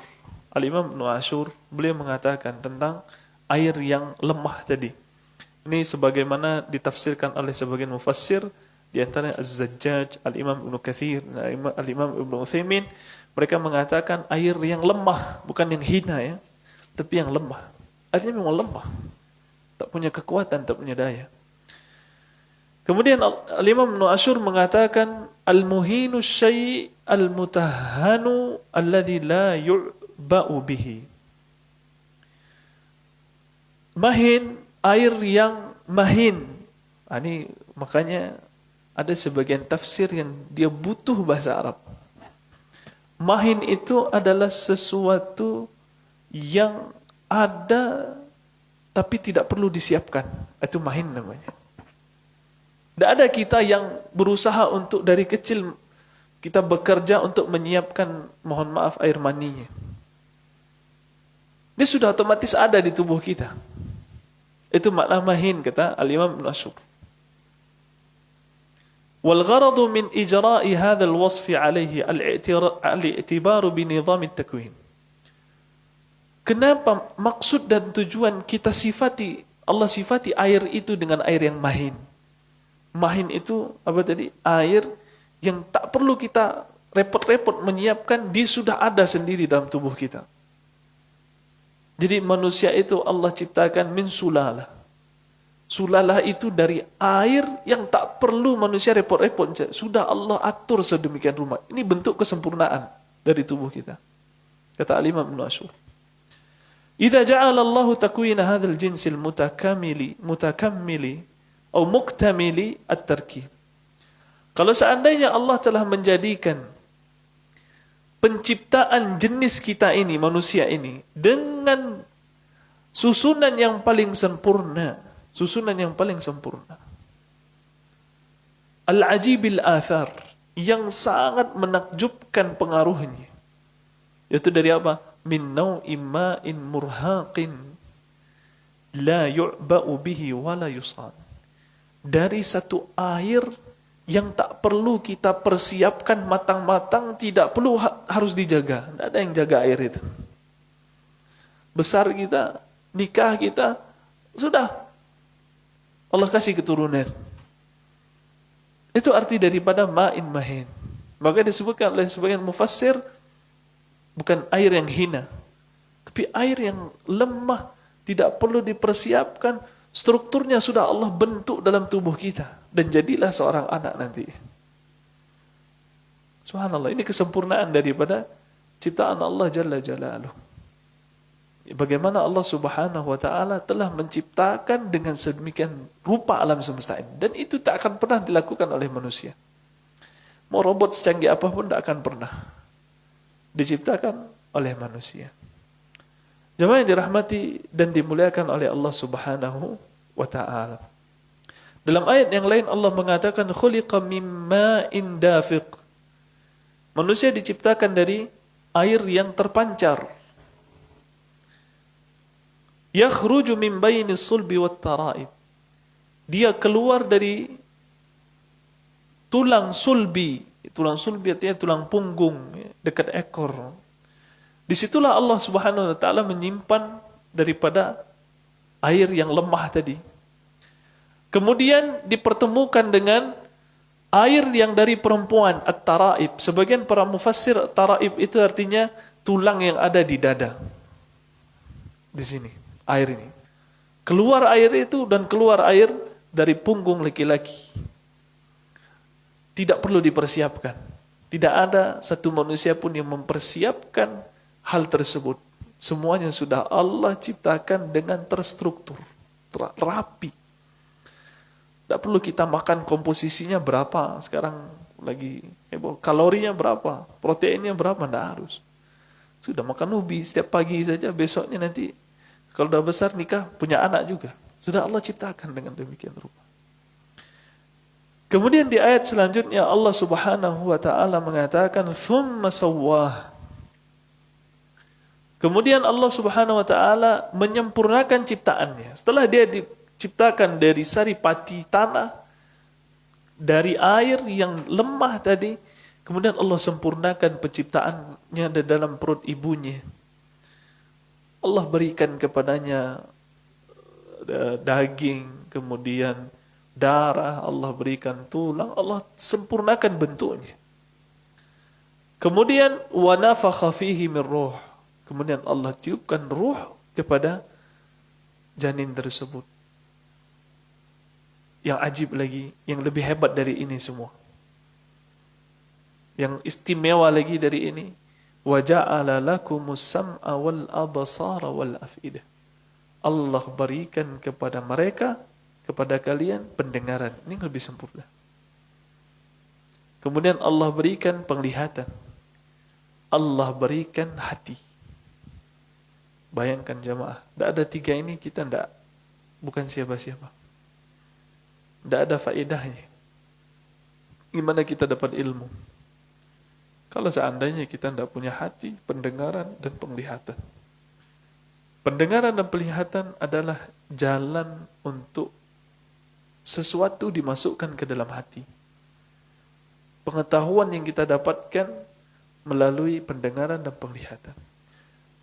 beliau mengatakan tentang air yang lemah tadi. Ini sebagaimana ditafsirkan oleh sebagian mufassir, di antaranya Az-Zajjaj, Al-Imam Ibnu Katsir, Al-Imam Ibnu Utsaimin, mereka mengatakan air yang lemah, bukan yang hina ya, tapi yang lemah. Artinya memang lemah. Tak punya kekuatan, tak punya daya. Kemudian Al-Imam Ibnu Ashur mengatakan al-muhinu syai' al-mutahhanu alladhi la yu'ba'u bihi. Mahin, air yang mahin. Ini makanya ada sebagian tafsir yang dia butuh bahasa Arab. Mahin itu adalah sesuatu yang ada tapi tidak perlu disiapkan. Itu mahin namanya. Tidak ada kita yang berusaha untuk dari kecil kita bekerja untuk menyiapkan, mohon maaf, air maninya. Dia sudah otomatis ada di tubuh kita. Itu makna mahin, kata Al-Imam Ibnu Ashur. والغرض من إجراء هذا الوصف عليه الاعتبار بنظام التكوين. Kenapa maksud dan tujuan kita sifati, Allah sifati air itu dengan air yang mahin. Mahin itu apa tadi? Air yang tak perlu kita repot-repot menyiapkan, dia sudah ada sendiri dalam tubuh kita. Jadi manusia itu Allah ciptakan min sulalah. Sulala itu dari air yang tak perlu manusia repot-repot. Sudah Allah atur sedemikian rupa. Ini bentuk kesempurnaan dari tubuh kita. Kata Al-Imam Ibn Ashur. Idza ja'ala Allah takwina hadzal jinsil mutakammili atau muktamili at-tarkib. Kalau seandainya Allah telah menjadikan penciptaan jenis kita ini, manusia ini, dengan susunan yang paling sempurna, al-ajibil athar, yang sangat menakjubkan pengaruhnya, yaitu dari apa? Min naw'in ma'in murhaqin la yu'ba'u bihi wa la yusad. Dari satu air yang tak perlu kita persiapkan matang-matang, tidak perlu harus dijaga. Tidak ada yang jaga air itu. Besar kita, nikah kita, sudah Allah kasih keturunan. Itu arti daripada ma'in mahin. Maka disebutkan oleh sebagian mufassir, bukan air yang hina, tapi air yang lemah, tidak perlu dipersiapkan, strukturnya sudah Allah bentuk dalam tubuh kita, dan jadilah seorang anak nanti. Subhanallah, ini kesempurnaan daripada ciptaan Allah Jalla Jalaluh. Bagaimana Allah Subhanahu wa Ta'ala telah menciptakan dengan sedemikian rupa alam semesta ini, dan itu tak akan pernah dilakukan oleh manusia. Mau robot secanggih apapun tak akan pernah diciptakan oleh manusia. Jemaah yang dirahmati dan dimuliakan oleh Allah Subhanahu wa Ta'ala. Dalam ayat yang lain Allah mengatakan khuliqa mim ma'in dafiq. Manusia diciptakan dari air yang terpancar. Yakhruju min bainis sulbi wat tara'ib. Dia keluar dari tulang sulbi. Tulang sulbi artinya tulang punggung, dekat ekor. Disitulah Allah Subhanahu wa Ta'ala menyimpan daripada air yang lemah tadi. Kemudian dipertemukan dengan air yang dari perempuan, at-taraib. Sebagian para mufassir taraib itu artinya tulang yang ada di dada. Di sini, air ini. Keluar air itu dan keluar air dari punggung laki-laki. Tidak perlu dipersiapkan. Tidak ada satu manusia pun yang mempersiapkan hal tersebut. Semuanya sudah Allah ciptakan dengan terstruktur, rapi. Tidak perlu kita makan komposisinya berapa. Sekarang lagi heboh. Kalorinya berapa, proteinnya berapa, tidak harus. Sudah makan ubi setiap pagi saja, besoknya nanti kalau sudah besar nikah, punya anak juga. Sudah Allah ciptakan dengan demikian rupa. Kemudian di ayat selanjutnya Allah Subhanahu wa Ta'ala mengatakan thumma sawwah. Kemudian Allah Subhanahu wa Ta'ala menyempurnakan ciptaannya. Setelah dia diciptakan dari saripati tanah, dari air yang lemah tadi, kemudian Allah sempurnakan penciptaannya di dalam perut ibunya. Allah berikan kepadanya daging, kemudian darah, Allah berikan tulang, Allah sempurnakan bentuknya. Kemudian wa nafakha fihi min ruh. Kemudian Allah tiupkan ruh kepada janin tersebut. Yang ajib lagi, yang lebih hebat dari ini semua, yang istimewa lagi dari ini, wa ja'ala lakumus sam'a wal absara wal afidah. Allah berikan kepada mereka, kepada kalian pendengaran. Ini lebih sempurna. Kemudian Allah berikan penglihatan. Allah berikan hati. Bayangkan jamaah, tidak ada tiga ini kita bukan siapa-siapa. Tidak ada faedahnya. Gimana kita dapat ilmu? Kalau seandainya kita tidak punya hati, pendengaran, dan penglihatan. Pendengaran dan penglihatan adalah jalan untuk sesuatu dimasukkan ke dalam hati. Pengetahuan yang kita dapatkan melalui pendengaran dan penglihatan.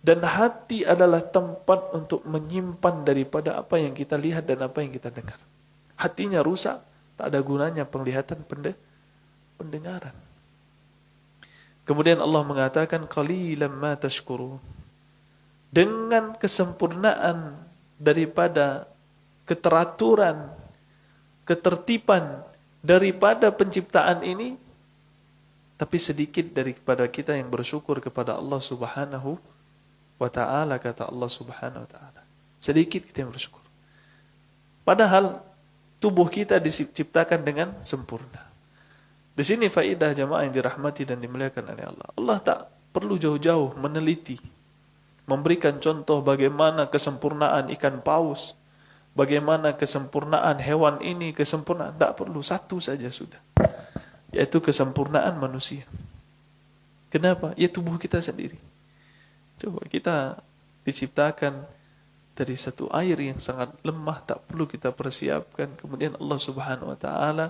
Dan hati adalah tempat untuk menyimpan daripada apa yang kita lihat dan apa yang kita dengar. Hatinya rusak, tak ada gunanya penglihatan, pendengaran. Kemudian Allah mengatakan qalilan ma tashkurun. Dengan kesempurnaan daripada keteraturan, ketertiban daripada penciptaan ini, tapi sedikit daripada kita yang bersyukur kepada Allah Subhanahu wa ta'ala, kata Allah Subhanahu wa ta'ala. Sedikit kita yang bersyukur. Padahal tubuh kita diciptakan dengan sempurna. Di sini faidah jamaah yang dirahmati dan dimuliakan oleh Allah. Allah tak perlu jauh-jauh meneliti, memberikan contoh bagaimana kesempurnaan ikan paus, bagaimana kesempurnaan hewan ini, kesempurnaan. Tak perlu, satu saja sudah. Yaitu kesempurnaan manusia. Kenapa? Ya tubuh kita sendiri. Coba kita diciptakan dari satu air yang sangat lemah, tak perlu kita persiapkan. Kemudian Allah Subhanahu wa ta'ala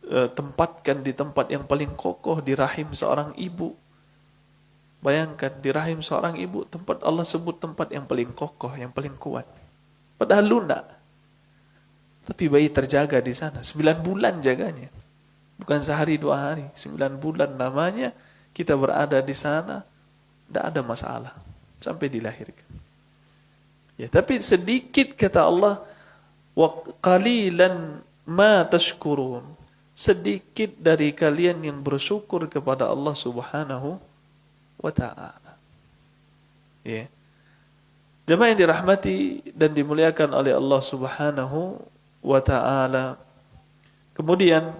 tempatkan di tempat yang paling kokoh, di rahim seorang ibu. Bayangkan, di rahim seorang ibu, tempat Allah sebut tempat yang paling kokoh, yang paling kuat. Padahal lunak. Tapi bayi terjaga di sana. 9 bulan jaganya. Bukan sehari 2 hari. 9 bulan namanya kita berada di sana. Tidak ada masalah. Sampai dilahirkan. Ya, tapi sedikit kata Allah. Wa qalilan ma tashkurun. Sedikit dari kalian yang bersyukur kepada Allah Subhanahu wa ta'ala. Ya. Jemaah yang dirahmati dan dimuliakan oleh Allah Subhanahu wa ta'ala. Kemudian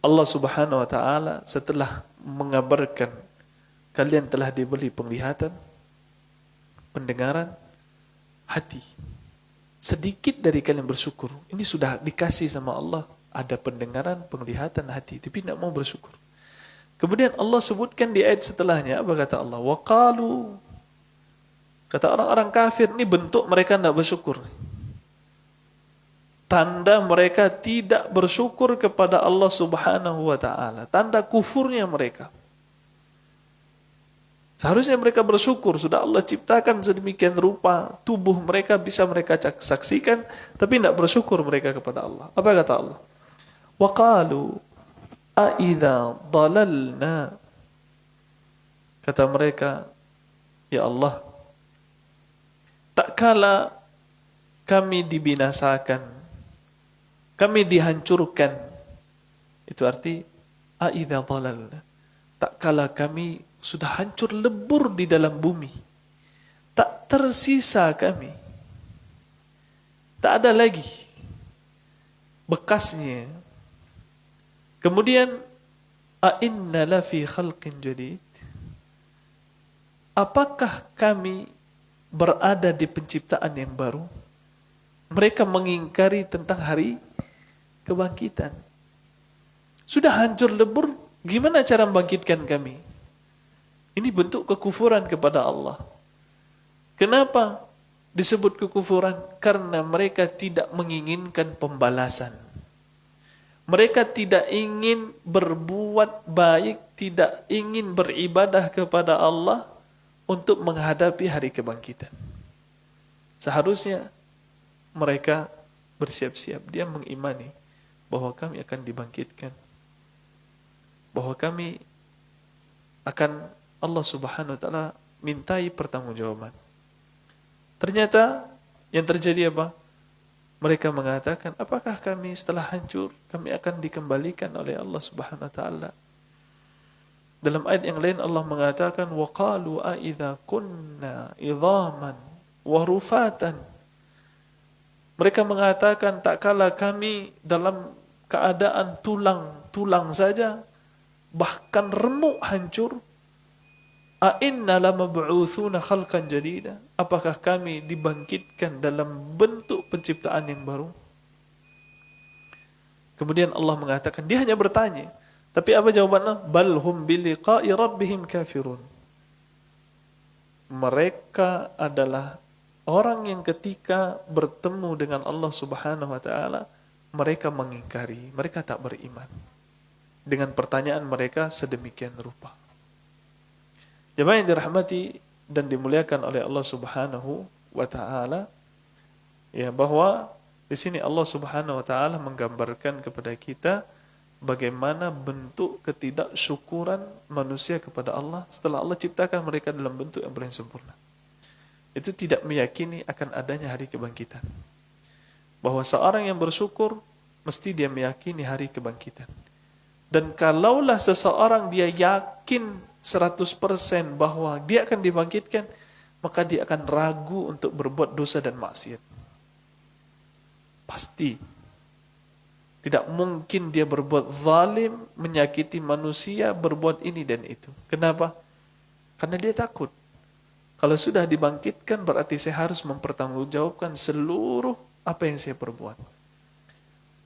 Allah Subhanahu wa ta'ala setelah mengabarkan kalian telah diberi penglihatan, pendengaran, hati. Sedikit dari kalian bersyukur. Ini sudah dikasih sama Allah. Ada pendengaran, penglihatan, hati. Tapi tidak mau bersyukur. Kemudian Allah sebutkan di ayat setelahnya. Apa kata Allah? Wa qalu. Kata orang-orang kafir, ini bentuk mereka tidak bersyukur. Tanda mereka tidak bersyukur kepada Allah Subhanahu wa ta'ala. Tanda kufurnya mereka. Seharusnya mereka bersyukur. Sudah Allah ciptakan sedemikian rupa. Tubuh mereka bisa mereka saksikan. Tapi tidak bersyukur mereka kepada Allah. Apa kata Allah? Wa qalu a'idha dalalna. Kata mereka, ya Allah, tak kala kami dibinasakan, kami dihancurkan. Itu arti a'idha dalalna. Tak kala kami sudah hancur lebur di dalam bumi. Tak tersisa kami. Tak ada lagi bekasnya. Kemudian a'inna lafi khalqin jadid. Apakah kami berada di penciptaan yang baru? Mereka mengingkari tentang hari kebangkitan. Sudah hancur lebur, gimana cara membangkitkan kami? Ini bentuk kekufuran kepada Allah. Kenapa disebut kekufuran? Karena mereka tidak menginginkan pembalasan. Mereka tidak ingin berbuat baik, tidak ingin beribadah kepada Allah untuk menghadapi hari kebangkitan. Seharusnya mereka bersiap-siap. Dia mengimani bahwa kami akan dibangkitkan. Bahwa kami akan Allah Subhanahu wa ta'ala mintai pertanggungjawaban. Ternyata yang terjadi apa? Mereka mengatakan, apakah kami setelah hancur, kami akan dikembalikan oleh Allah Subhanahu wa ta'ala. Dalam ayat yang lain Allah mengatakan, وَقَالُوا أَإِذَا كُنَّا إِظَامًا وَرُفَاتًا. Mereka mengatakan, tak kala kami dalam keadaan tulang saja, bahkan remuk hancur, a'inna lamab'utsuna khalqan jadida. Apakah kami dibangkitkan dalam bentuk penciptaan yang baru? Kemudian Allah mengatakan, dia hanya bertanya. Tapi apa jawabannya? Bal hum biliqa'i rabbihim kafirun. Mereka adalah orang yang ketika bertemu dengan Allah Subhanahu wa ta'ala, mereka mengingkari, mereka tak beriman. Dengan pertanyaan mereka sedemikian rupa. Jemaah yang dirahmati dan dimuliakan oleh Allah Subhanahu wa ta'ala, ya, bahwa di sini Allah Subhanahu wa ta'ala menggambarkan kepada kita bagaimana bentuk ketidaksyukuran manusia kepada Allah setelah Allah ciptakan mereka dalam bentuk yang paling sempurna. Itu tidak meyakini akan adanya hari kebangkitan. bahwa seorang yang bersyukur mesti dia meyakini hari kebangkitan. Dan kalaulah seseorang dia yakin 100% bahwa dia akan dibangkitkan, maka dia akan ragu untuk berbuat dosa dan maksiat. Pasti. Tidak mungkin dia berbuat zalim, menyakiti manusia, berbuat ini dan itu. Kenapa? Karena dia takut. Kalau sudah dibangkitkan berarti saya harus mempertanggungjawabkan seluruh apa yang saya perbuat.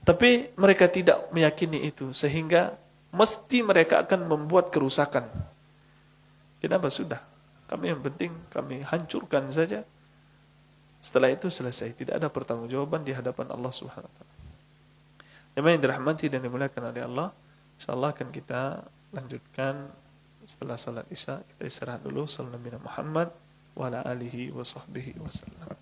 Tapi mereka tidak meyakini itu, sehingga mesti mereka akan membuat kerusakan. Kenapa? Sudah. Kami yang penting kami hancurkan saja. Setelah itu selesai. Tidak ada pertanggungjawaban di hadapan Allah Subhanahu wa taala. Yang dirahmati dan dimuliakan oleh Allah, insyaallah akan kita lanjutkan setelah salat Isya. Kita istirahat dulu. Sallallahu alaihi Muhammad wa ala alihi wa sahbihi wasallam.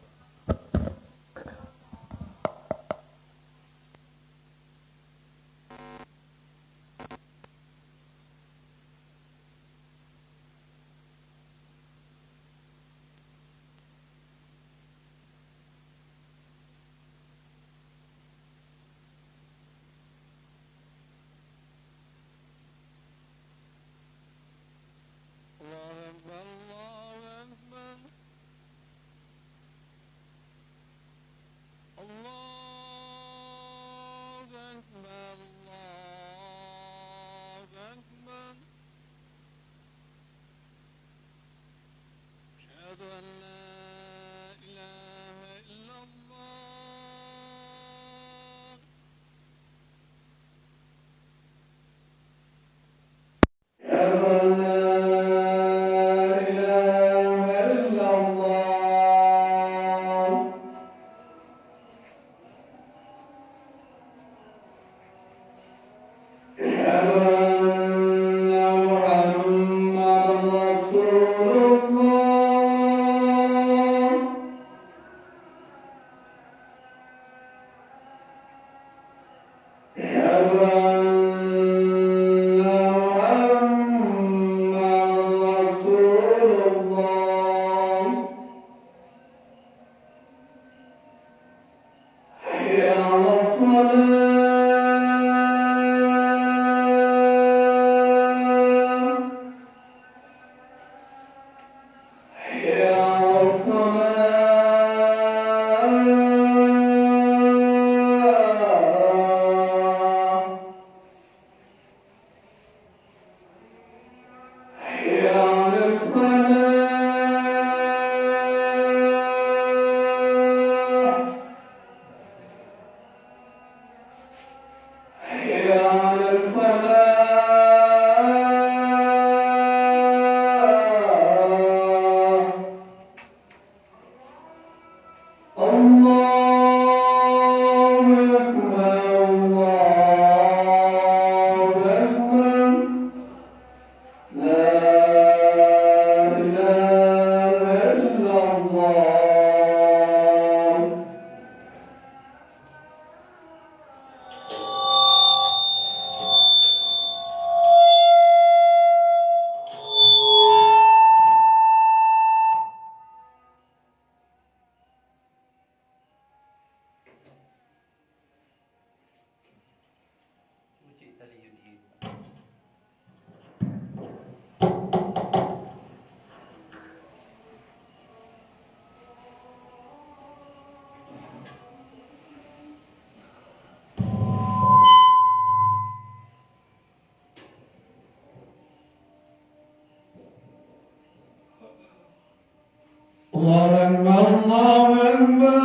الله أكبر الله أكبر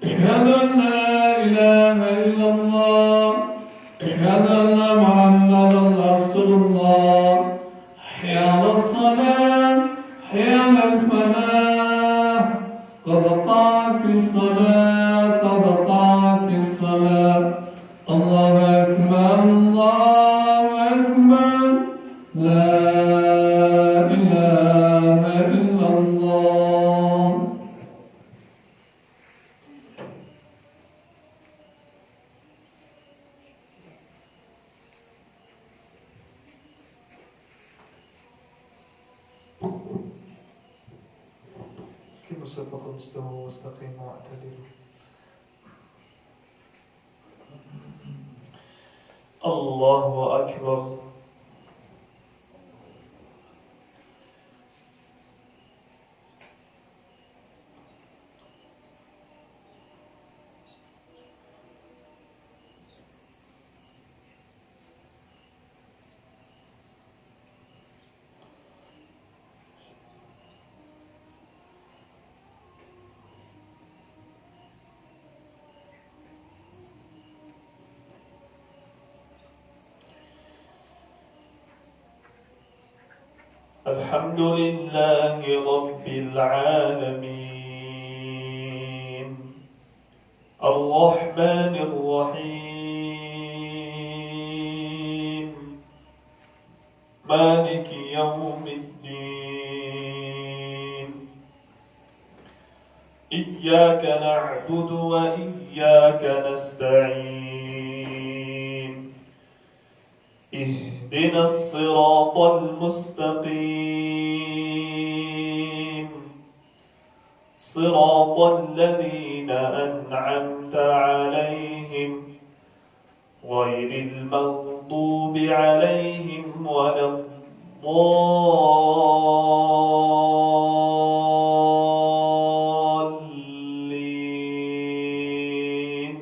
أشهد أن لا إله إلا الله أشهد أن محمدا رسول الله حي على الصلاة حي على الفلاح قد قامت الصلاة قد قامت الصلاة الله أكبر الله أكبر لا إله إلا الله كيف صفكم استووا واستقيموا واعتدلوا الله أكبر. الحمد لله رب العالمين الرحمن الرحيم مالك يوم الدين إياك نعبد وإياك نستعين اهدنا الصراط المستقيم صراط الذين أنعمت عليهم غير المغضوب عليهم ولا الضالين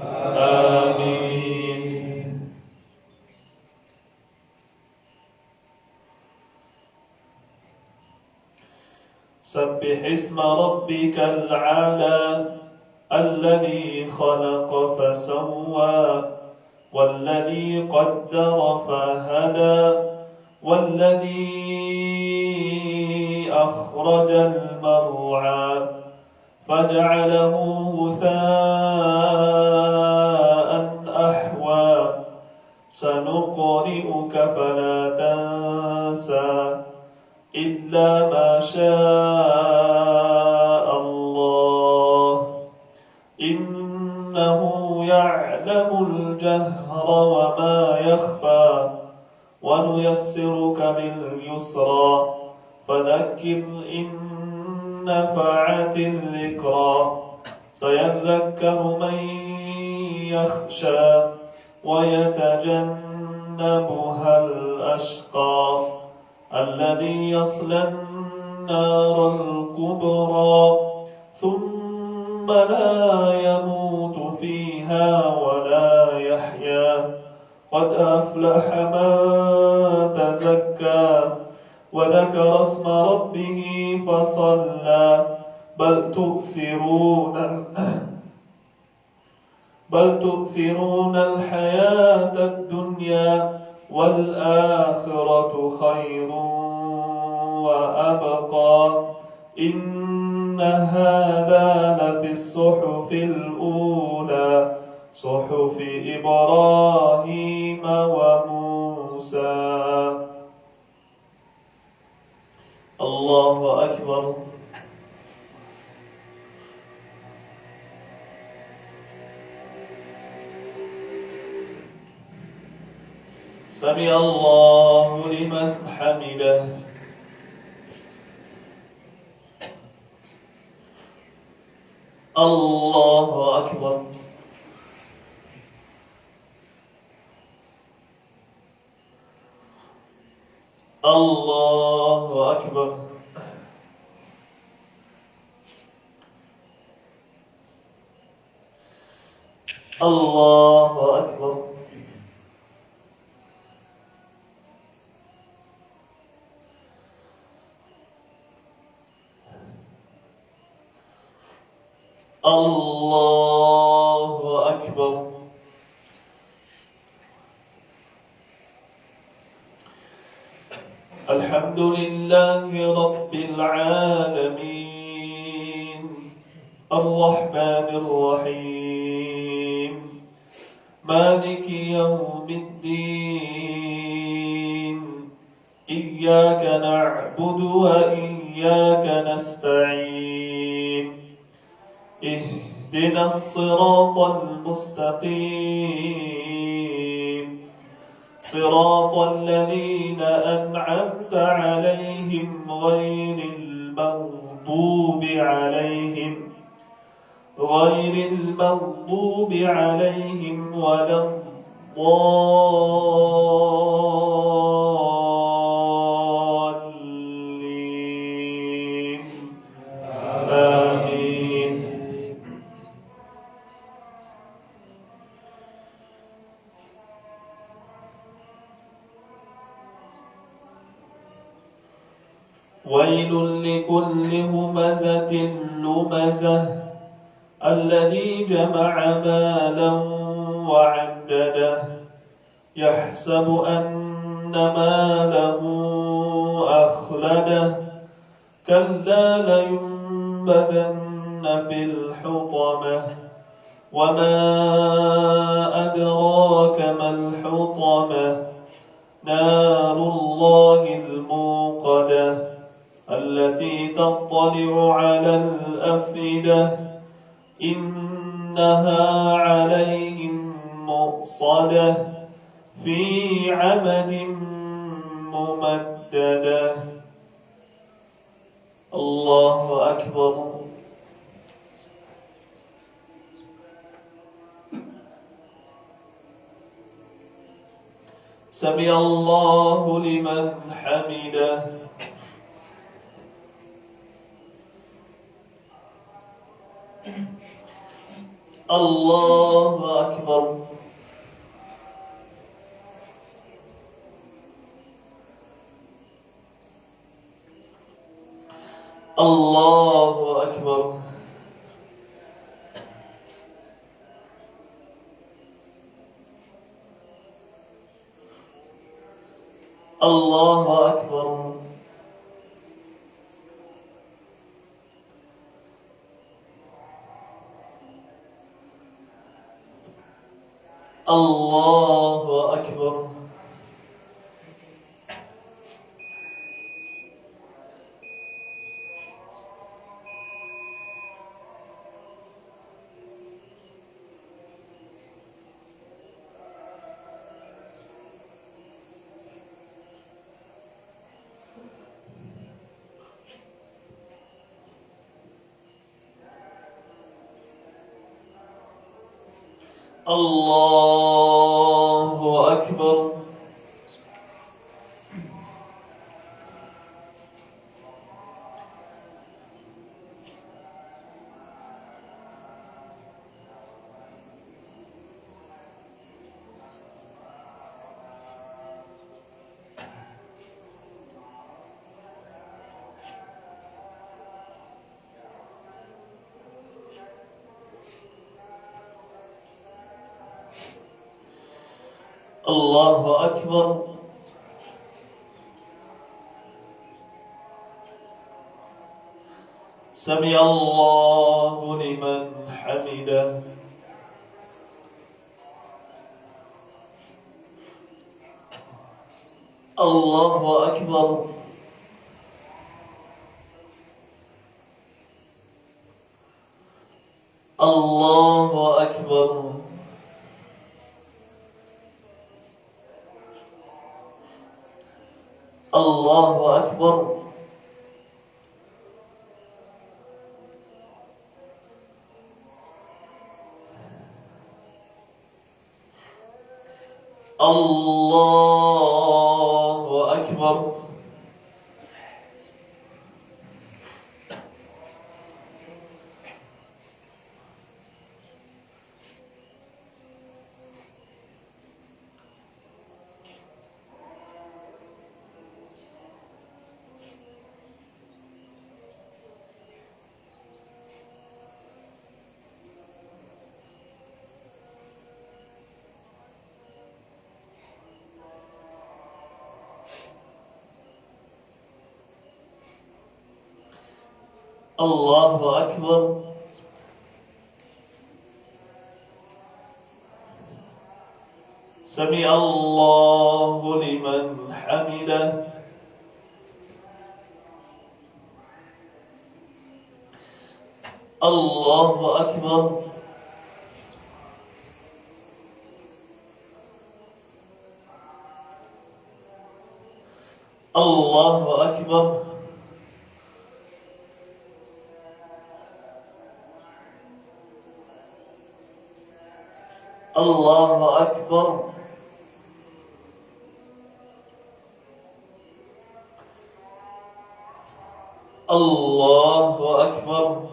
آمين. سبح اسم ربك الأعلى الذي خلق فسوى والذي قدر فهدى والذي أخرج المرعى فجعله غثاء أحوى سنقرئك فلا تنسى إلا ما شاء الله إنه يعلم الجهر وما يخفى ونيسرك باليسرى فذكر إن نفعت الذكرى سيذكر من يخشى ويتجنبها الأشقى الذي يصلى النار الكبرى ثم لا يموت فيها ولا يحيا قد أفلح من تزكى وذكر اسم ربه فصلى بل تؤثرون الحياة الدنيا والآخرة خير وأبقى إن هذا لفي الصحف الأولى صحف إبراهيم وموسى. الله أكبر. سمع الله لمن حمده. الله أكبر. الله أكبر. الله أكبر. الله أكبر. الحمد لله رب العالمين الرحمن الرحيم مالك يوم الدين إياك نعبد وإياك نستعين اهدنا الصراط المستقيم صراط الذين أنعمت عليهم غير المغضوب عليهم ولا الضالين الضالين آمين. ويل لكل همزة لمزة الذي جمع مالا وعدده يحسب أن ماله أخلده كلا لينبذن في الحطمة وما أدراك ما الحطمة نار الله الموقدة التي تطلع على الأفئدة إنها عليهم مؤصدة في عمد ممددة. الله أكبر. سمع الله لمن حمده. الله أكبر. الله أكبر. الله أكبر. الله أكبر. الله أكبر. الله أكبر. سمع الله لمن حمده. الله أكبر. الله أكبر. الله أكبر. الله أكبر. الله أكبر. سمع الله لمن حمده. الله أكبر. الله أكبر. الله أكبر. الله أكبر.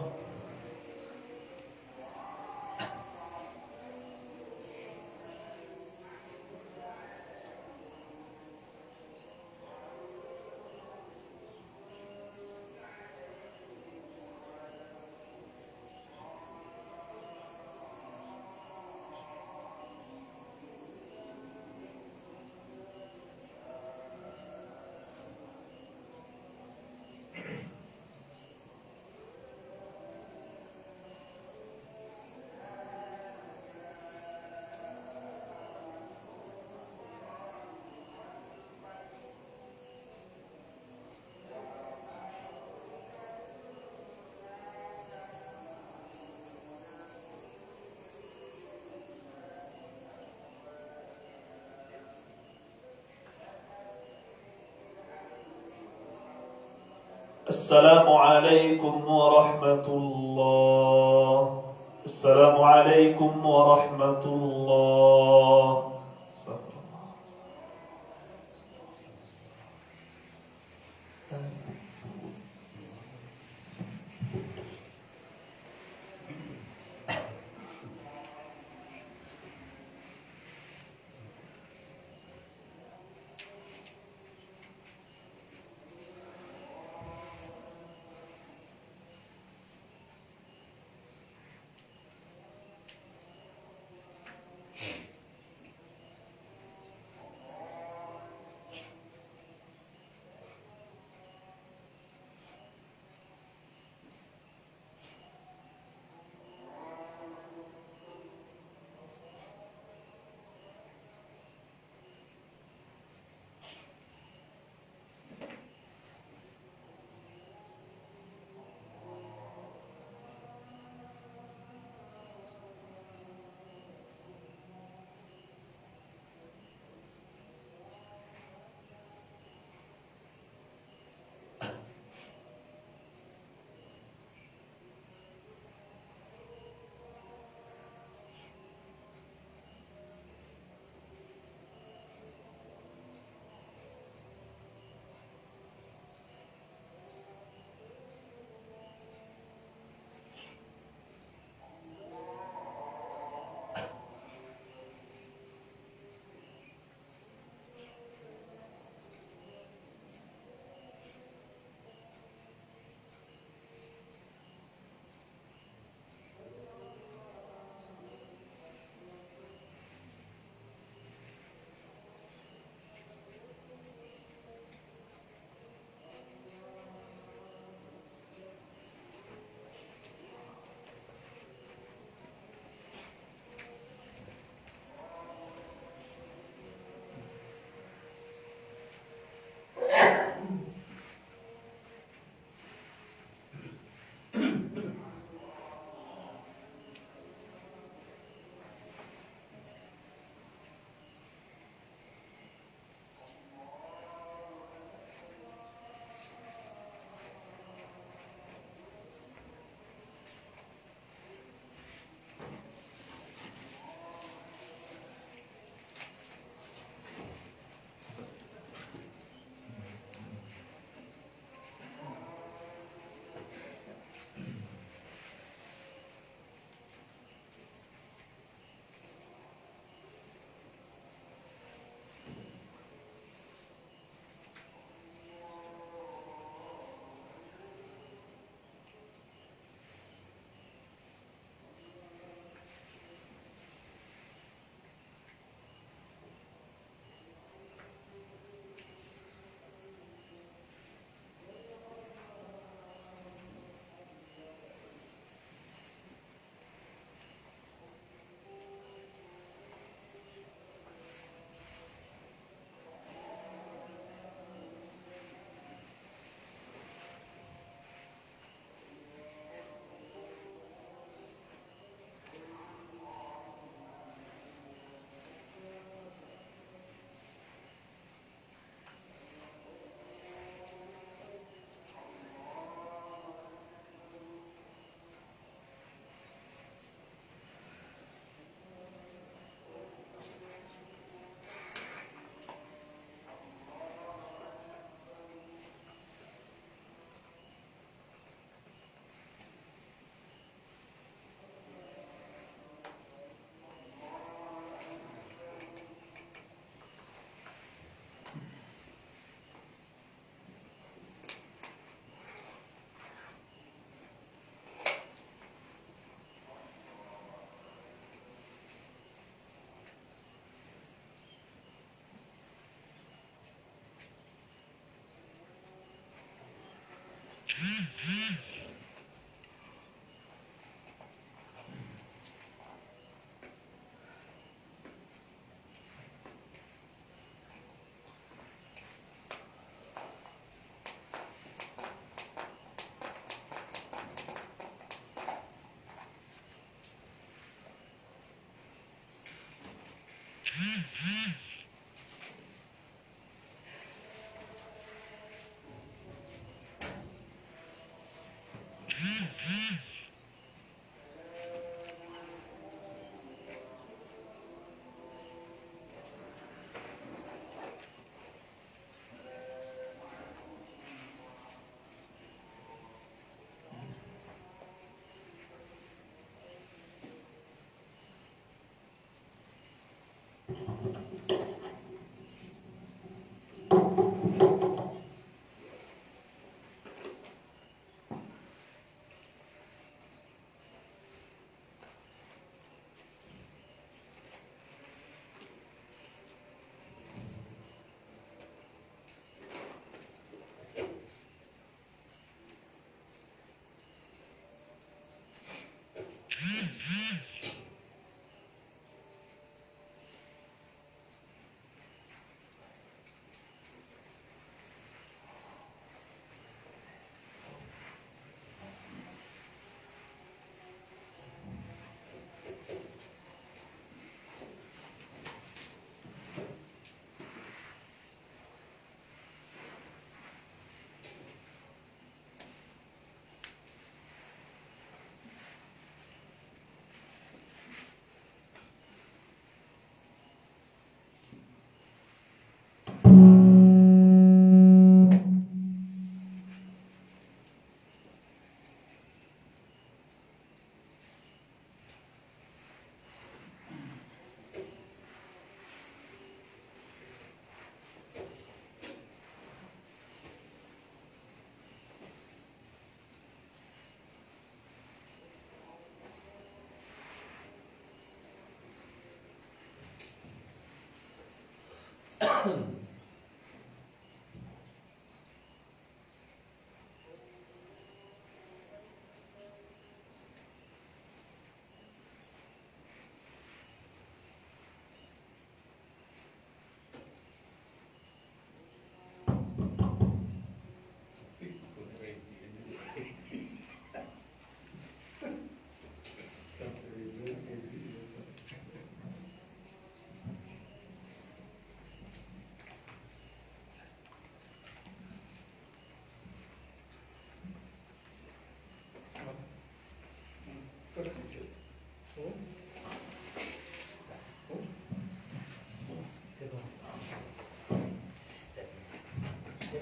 السلام عليكم ورحمة الله. السلام عليكم ورحمة الله.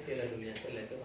Piala Dunia Selek itu